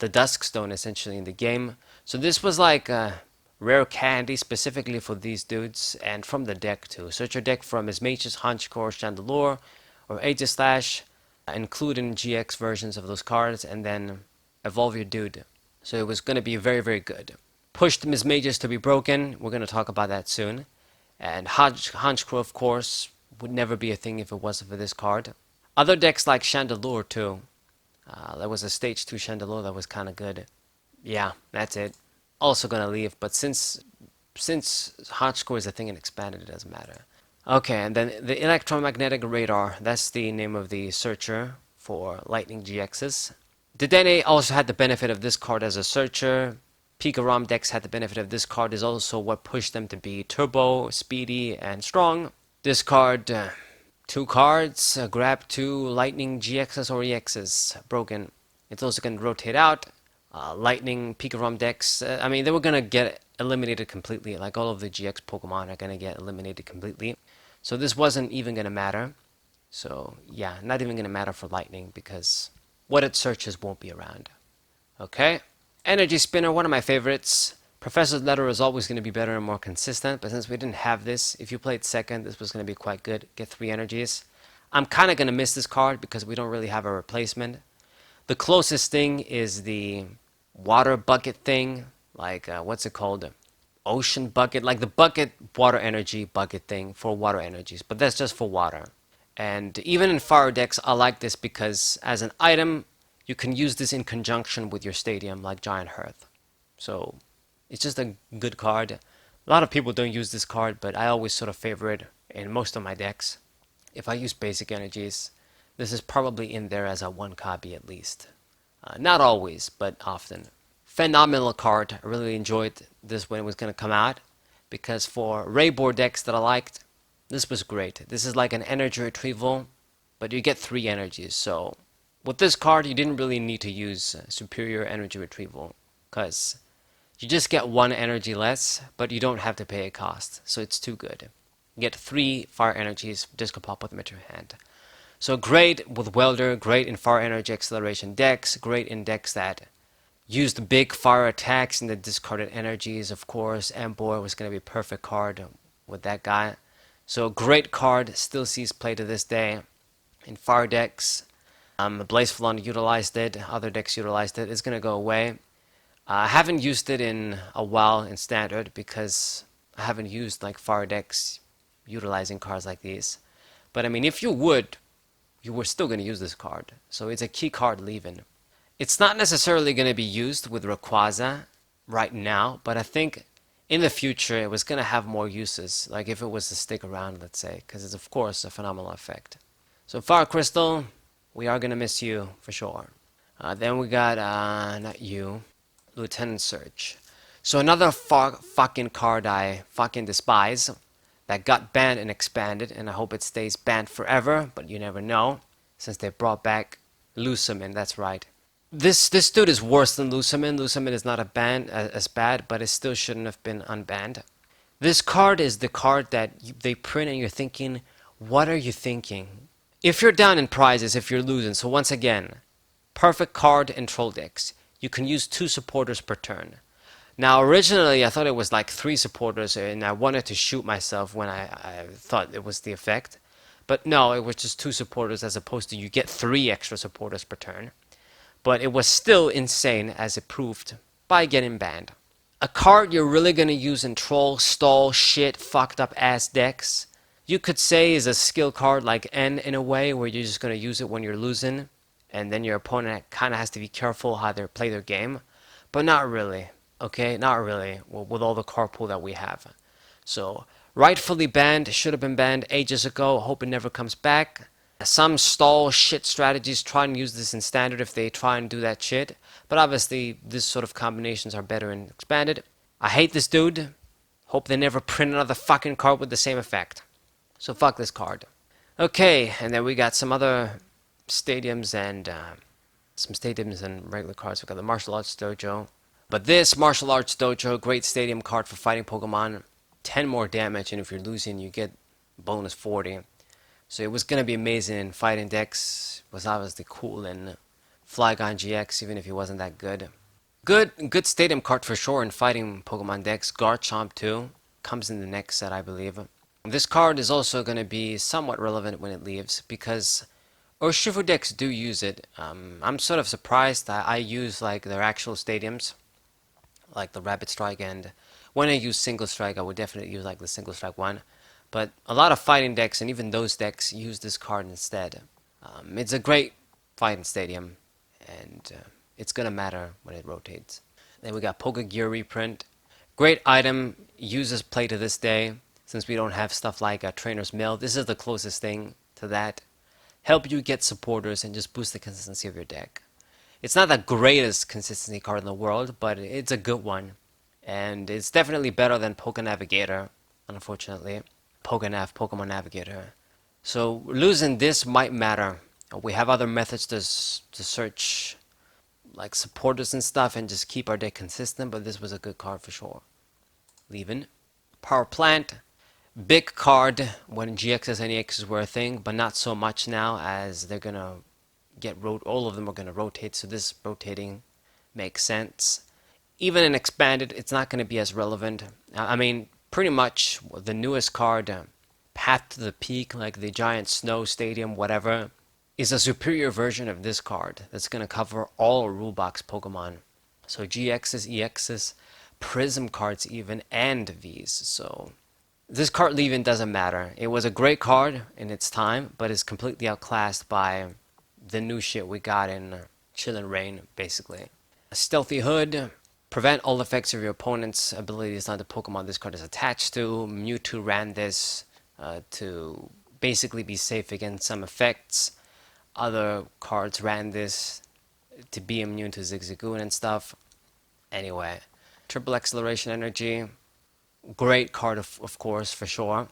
the Dusk Stone essentially in the game. So this was like a rare candy specifically for these dudes, and from the deck too. Search your deck from Mismagius, Honchkrow, Chandelure, or Aegislash, including GX versions of those cards, and then evolve your dude. So it was going to be very, very good. Pushed Mismagius to be broken. We're going to talk about that soon. And Honchkrow, of course, would never be a thing if it wasn't for this card. Other decks like Chandelure too. There was a stage 2 Chandelure that was kind of good. Yeah, that's it. Also gonna leave, but since Honchkrow is a thing and expanded, it doesn't matter. Okay, and then the Electromagnetic Radar. That's the name of the searcher for Lightning GXs. Dedenne also had the benefit of this card as a searcher. Pikarom decks had the benefit of this card, is also what pushed them to be turbo, speedy, and strong. This card, 2 cards, grab 2 Lightning GXs or EXs, broken. It's also going to rotate out. Lightning Pikarom decks, they were going to get eliminated completely. Like all of the GX Pokemon are going to get eliminated completely. So this wasn't even going to matter. So yeah, not even going to matter for Lightning because what it searches won't be around. Okay. Energy Spinner, one of my favorites. Professor's Letter is always going to be better and more consistent, but since we didn't have this, if you played second, this was going to be quite good. Get 3 energies. I'm kind of going to miss this card because we don't really have a replacement. The closest thing is the water bucket thing, like what's it called? Ocean bucket, like the bucket water energy bucket thing for water energies, but that's just for water. And even in fire decks, I like this because as an item, you can use this in conjunction with your stadium, like Giant Hearth. So it's just a good card. A lot of people don't use this card, but I always sort of favor it in most of my decks. If I use basic energies, this is probably in there as a 1 copy at least. Not always, but often. Phenomenal card. I really enjoyed this when it was going to come out, because for Rayboard decks that I liked, this was great. This is like an energy retrieval, but you get 3 energies. So with this card, you didn't really need to use superior energy retrieval, because you just get 1 energy less, but you don't have to pay a cost. So it's too good. You get 3 fire energies, just can pop with them at your hand. So great with Welder, great in fire energy acceleration decks, great in decks that used big fire attacks and the discarded energies. Of course, Embor was going to be a perfect card with that guy. So great card, still sees play to this day in fire decks. Blazeflon utilized it, other decks utilized it. It's going to go away. I haven't used it in a while in standard because I haven't used like fire decks utilizing cards like these. But I mean, if you would, you were still going to use this card. So it's a key card leaving. It's not necessarily going to be used with Rayquaza right now, but I think in the future it was going to have more uses, like if it was to stick around, let's say, because it's of course a phenomenal effect. So Fire Crystal, we are going to miss you for sure. Then we got, not you, Lieutenant Surge. So another fucking card I fucking despise that got banned and expanded, and I hope it stays banned forever, but you never know, since they brought back Lucamin, that's right. This dude is worse than Lucamin. Lucamin is not as bad, but it still shouldn't have been unbanned. This card is the card that they print and you're thinking, what are you thinking? If you're down in prizes, if you're losing, so once again, perfect card in troll decks. You can use 2 supporters per turn. Now originally I thought it was like 3 supporters and I wanted to shoot myself when I thought it was the effect. But no, it was just 2 supporters as opposed to you get 3 extra supporters per turn. But it was still insane as it proved by getting banned. A card you're really going to use in troll, stall, shit, fucked up ass decks, you could say is a skill card like N in a way, where you're just going to use it when you're losing, and then your opponent kind of has to be careful how they play their game. But not really, okay? Not really, with all the card pool that we have. So, rightfully banned, should have been banned ages ago, hope it never comes back. Some stall shit strategies try and use this in standard if they try and do that shit, but obviously this sort of combinations are better in expanded. I hate this dude. Hope they never print another fucking card with the same effect. So fuck this card. Okay, and then we got some other stadiums and regular cards. We got the Martial Arts Dojo. But this Martial Arts Dojo, great stadium card for fighting Pokemon. 10 more damage, and if you're losing, you get bonus 40. So it was going to be amazing in fighting decks. It was obviously cool in Flygon GX, even if he wasn't that good. Good stadium card for sure in fighting Pokemon decks. Garchomp too. Comes in the next set, I believe. This card is also going to be somewhat relevant when it leaves, because Urshifu decks do use it. I'm sort of surprised that I use like their actual stadiums, like the Rapid Strike, and when I use Single Strike, I would definitely use like the Single Strike one. But a lot of fighting decks, and even those decks, use this card instead. It's a great fighting stadium, and it's going to matter when it rotates. Then we got Poga Gear Reprint. Great item, uses play to this day, since we don't have stuff like a Trainer's Mill. This is the closest thing to that. Help you get supporters and just boost the consistency of your deck. It's not the greatest consistency card in the world, but it's a good one. And it's definitely better than Poké Navigator, unfortunately. Pokénav, Pokemon Navigator. So losing this might matter. We have other methods to search like supporters and stuff and just keep our deck consistent, but this was a good card for sure. Leaving. Power Plant. Big card when GXs and EXs were a thing, but not so much now, as they're going to get all of them are going to rotate, so this rotating makes sense. even in expanded, it's not going to be as relevant. I mean, pretty much the newest card, Path to the Peak, like the Giant Snow Stadium, whatever, is a superior version of this card that's going to cover all Rulebox Pokemon. So GXs, EXs, Prism cards even, and Vs. So this card leaving doesn't matter. It was a great card in its time, but it's completely outclassed by the new shit we got in Chill and Rain, basically. A Stealthy Hood, prevent all effects of your opponent's abilities on the Pokemon this card is attached to. Mewtwo ran this to basically be safe against some effects. Other cards ran this to be immune to Zigzagoon and stuff. Anyway, Triple Acceleration Energy, great card of course, for sure.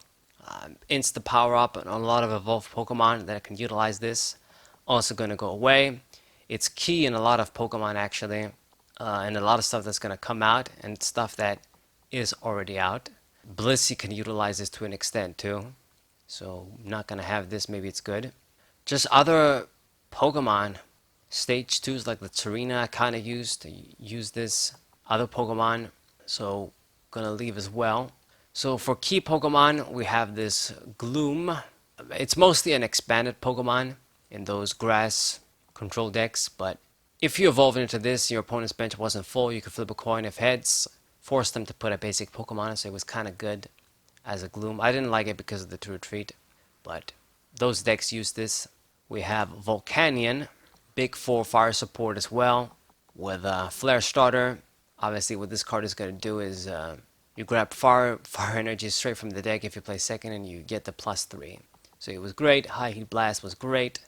Insta power up on a lot of evolved Pokemon that can utilize this. Also going to go away. It's key in a lot of Pokemon actually, and a lot of stuff that's going to come out and stuff that is already out. Blissey can utilize this to an extent too, so not going to have this, maybe it's good. Just other Pokemon, stage 2s like the Tsareena kind of used to use this. Other Pokemon, so gonna leave as well. So for key Pokemon, we have this Gloom. It's mostly an expanded Pokemon in those grass control decks, but if you evolve into this, your opponent's bench wasn't full, you could flip a coin if heads, force them to put a basic Pokemon, so it was kind of good as a Gloom. I didn't like it because of the to retreat, but those decks use this. We have Volcanion, big 4 fire support as well, with a Flare Starter. Obviously what this card is going to do is you grab fire energy straight from the deck if you play second and you get the +3. So it was great. High Heat Blast was great.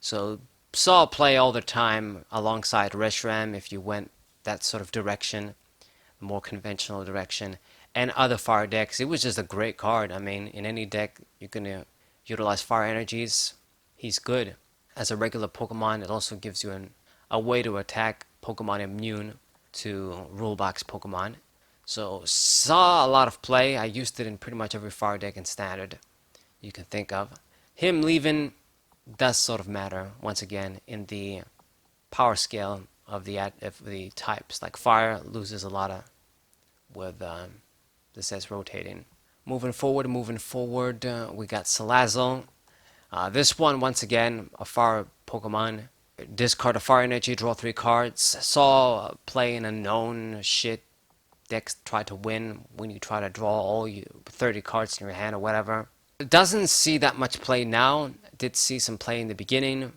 So saw play all the time alongside Reshiram if you went that sort of direction, more conventional direction, and other fire decks. It was just a great card. I mean, in any deck you're going to utilize fire energies, he's good. As a regular Pokemon, it also gives you a way to attack Pokemon immune to Rulebox Pokemon. So saw a lot of play. I used it in pretty much every fire deck in Standard you can think of. Him leaving does sort of matter once again in the power scale of the types. Like fire loses a lot of with this as rotating. Moving forward, we got Selazon. This one once again a fire Pokemon. Discard a fire energy, draw 3 cards. Saw play in a known shit decks try to win when you try to draw all 30 cards in your hand or whatever. It doesn't see that much play now. Did see some play in the beginning.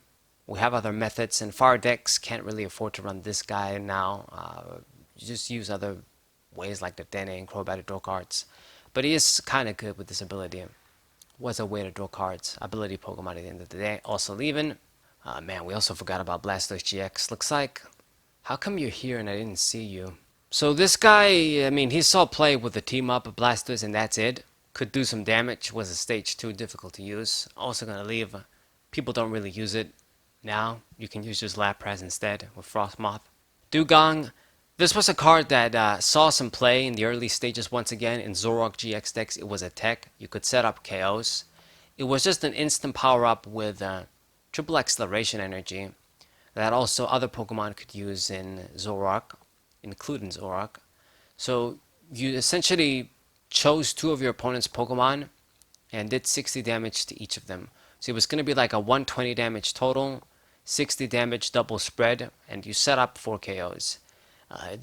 We have other methods, and fire decks can't really afford to run this guy now. You just use other ways like the dedenne and Crobat to draw cards. But he is kind of good with this ability. Was a way to draw cards. Ability Pokemon at the end of the day. Also leaving. Man, we also forgot about Blastoise Gx. Looks like, how come you're here and I didn't see you? So this guy, I mean, he saw play with the team up of Blastoise and that's it. Could do some damage, was a stage 2, difficult to use. Also gonna leave. People don't really use it now. You can use just Lapras instead with Frostmoth. Dugong, this was a card that saw some play in the early stages once again. In Zulrok Gx decks, it was a tech. You could set up KOs. It was just an instant power up with Triple Acceleration Energy that also other Pokemon could use in Zulrok, including Zulrok. So you essentially chose 2 of your opponent's Pokemon and did 60 damage to each of them. So it was going to be like a 120 damage total, 60 damage double spread, and you set up 4 KOs.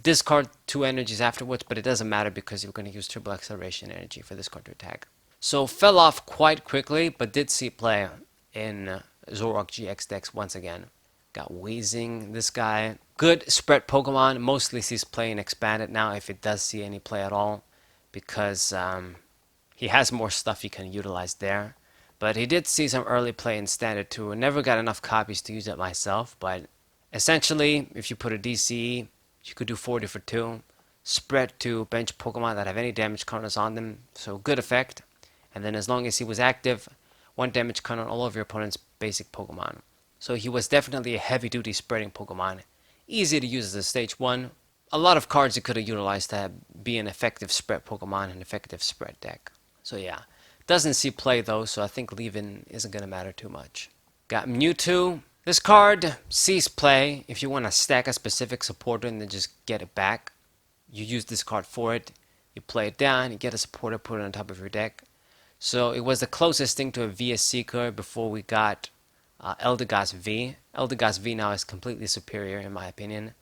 Discard 2 energies afterwards, but it doesn't matter because you're going to use Triple Acceleration Energy for this card to attack. So fell off quite quickly, but did see play in Zulrok Gx decks once again. Got Weezing, this guy. Good spread Pokemon, mostly sees play in Expanded now, if it does see any play at all, because he has more stuff he can utilize there. But he did see some early play in Standard too. I never got enough copies to use it myself, but essentially, if you put a DCE, you could do 40 for 2. Spread to bench Pokemon that have any damage counters on them, so good effect. And then as long as he was active, 1 damage counter on all of your opponent's basic Pokemon. So he was definitely a heavy-duty spreading Pokemon. Easy to use as a stage 1. A lot of cards you could have utilized to be an effective spread Pokemon, an effective spread deck. So yeah, doesn't see play though, so I think leaving isn't going to matter too much. Got Mewtwo. This card sees play if you want to stack a specific supporter and then just get it back. you use this card for it. You play it down, you get a supporter, put it on top of your deck. So it was the closest thing to a VSC card before we got Eldegoss V. Eldegoss V now is completely superior in my opinion.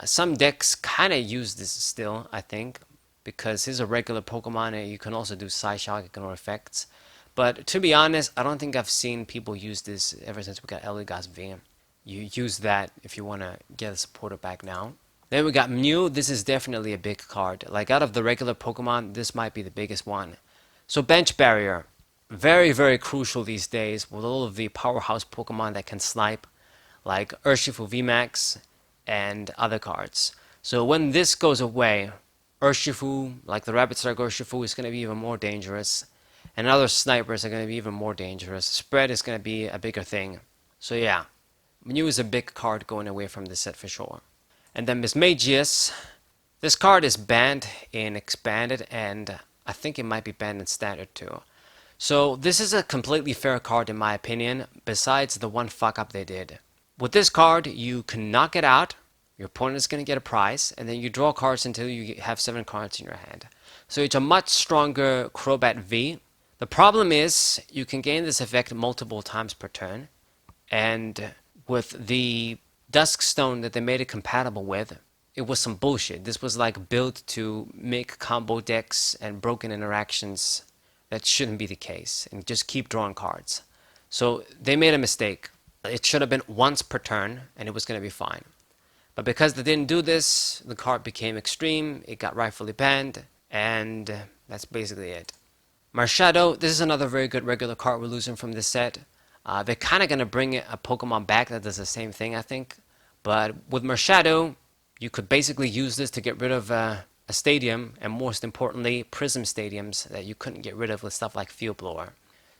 Some decks kind of use this still, I think, because he's a regular Pokemon and you can also do Psyshock, ignore effects. But to be honest, I don't think I've seen people use this ever since we got Eldegoss V. You use that if you want to get a supporter back now. Then we got Mew. This is definitely a big card. Like out of the regular Pokemon, this might be the biggest one. So bench barrier, very, very crucial these days with all of the powerhouse Pokemon that can snipe, like Urshifu VMAX and other cards. So when this goes away, Urshifu, like the Rapid Strike Urshifu, is going to be even more dangerous. And other snipers are going to be even more dangerous. Spread is going to be a bigger thing. So yeah, Mew is a big card going away from this set for sure. And then Mismagius. This card is banned in Expanded, and I think it might be banned in Standard too. So this is a completely fair card in my opinion, besides the one fuck up they did. With this card, you can knock it out, your opponent is going to get a prize, and then you draw cards until you have 7 cards in your hand. So it's a much stronger Crobat V. The problem is, you can gain this effect multiple times per turn, and with the Dusk Stone that they made it compatible with, it was some bullshit. This was like built to make combo decks and broken interactions that shouldn't be the case, and just keep drawing cards. So they made a mistake. It should have been once per turn, and it was going to be fine. But because they didn't do this, the card became extreme, it got rightfully banned, and that's basically it. Marshadow, this is another very good regular card we're losing from this set. They're kind of going to bring a Pokemon back that does the same thing, I think. But with Marshadow, you could basically use this to get rid of a stadium, and most importantly, Prism Stadiums that you couldn't get rid of with stuff like Field Blower.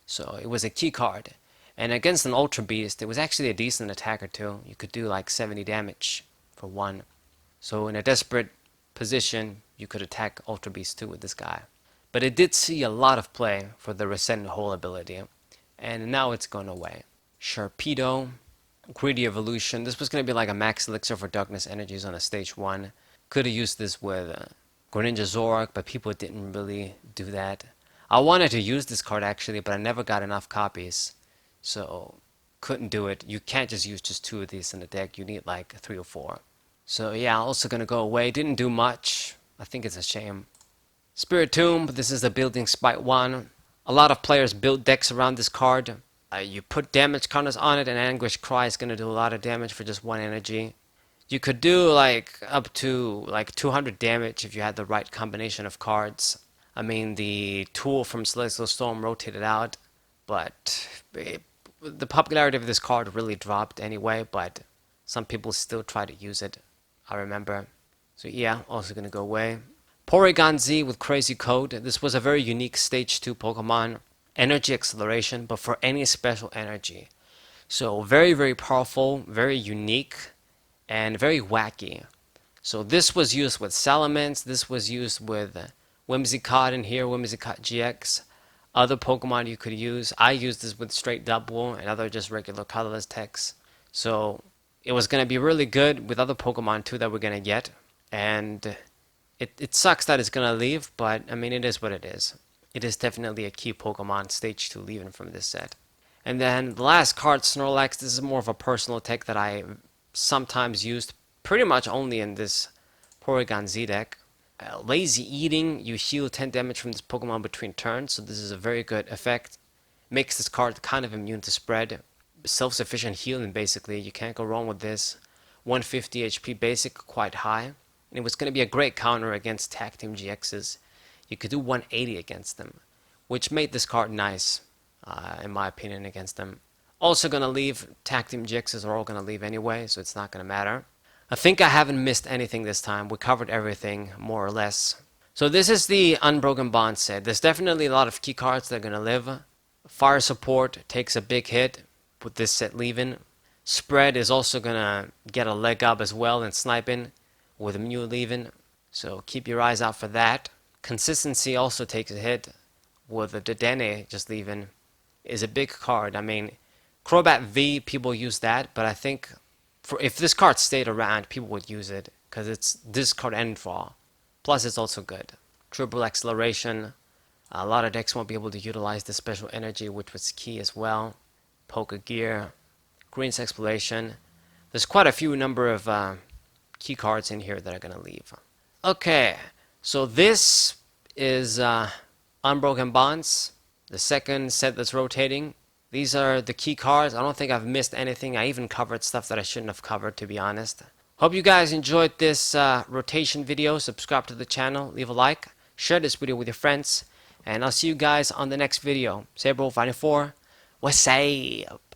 So it was a key card. And against an Ultra Beast, it was actually a decent attacker too. You could do like 70 damage for one. So in a desperate position, you could attack Ultra Beast too with this guy. But it did see a lot of play for the Rescend Hole ability, and now it's gone away. Sharpedo, Greedy Evolution. This was going to be like a max elixir for Darkness Energies on a stage 1. Could have used this with Greninja Zulrok, but people didn't really do that. I wanted to use this card actually, but I never got enough copies. So, couldn't do it. You can't just use just 2 of these in the deck. You need like 3 or 4. So yeah, also going to go away. Didn't do much. I think it's a shame. Spiritomb, this is the Building Spite 1. A lot of players build decks around this card. You put damage counters on it, and Anguish Cry is going to do a lot of damage for just 1 energy. You could do like up to like 200 damage if you had the right combination of cards. I mean, the tool from Celestial Storm rotated out, but the popularity of this card really dropped anyway, but some people still try to use it, I remember. So yeah, also going to go away. Porygon Z with Crazy Code. This was a very unique Stage 2 Pokemon. Energy Acceleration, but for any special energy. So very, very powerful, very unique, and very wacky. So this was used with Salamence. This was used with Whimsicott in here, Whimsicott Gx. Other Pokemon you could use. I used this with straight double and other just regular colorless techs. So it was going to be really good with other Pokemon too that we're going to get. And it sucks that it's going to leave, but I mean, it is what it is. It is definitely a key Pokemon stage 2 leaving from this set. And then the last card, Snorlax. This is more of a personal tech that I sometimes used pretty much only in this Porygon Z deck. Lazy Eating, you heal 10 damage from this Pokemon between turns, so this is a very good effect. Makes this card kind of immune to spread. Self-sufficient healing basically, you can't go wrong with this. 150 HP basic, quite high. And it was going to be a great counter against Tag Team GXs. You could do 180 against them, which made this card nice, in my opinion, against them. Also going to leave. Tag Team GXs are all going to leave anyway, so it's not going to matter. I think I haven't missed anything this time. We covered everything, more or less. So this is the Unbroken Bond set. There's definitely a lot of key cards that are going to live. Fire Support takes a big hit with this set leaving. Spread is also going to get a leg up as well in sniping with Mew leaving. So keep your eyes out for that. Consistency also takes a hit with the dedenne just leaving. Is a big card. I mean, Crobat V, people use that, but I think if this card stayed around, people would use it because it's discard and draw. Plus, it's also good. Triple acceleration. A lot of decks won't be able to utilize the special energy, which was key as well. Poker Gear. Green's Exploration. There's quite a few number of key cards in here that are going to leave. Okay, so this is Unbroken Bonds, the second set that's rotating. These are the key cards. I don't think I've missed anything. I even covered stuff that I shouldn't have covered, to be honest. Hope you guys enjoyed this rotation video. Subscribe to the channel, leave a like, share this video with your friends, and I'll see you guys on the next video. Sabro Fighting 4, what's up?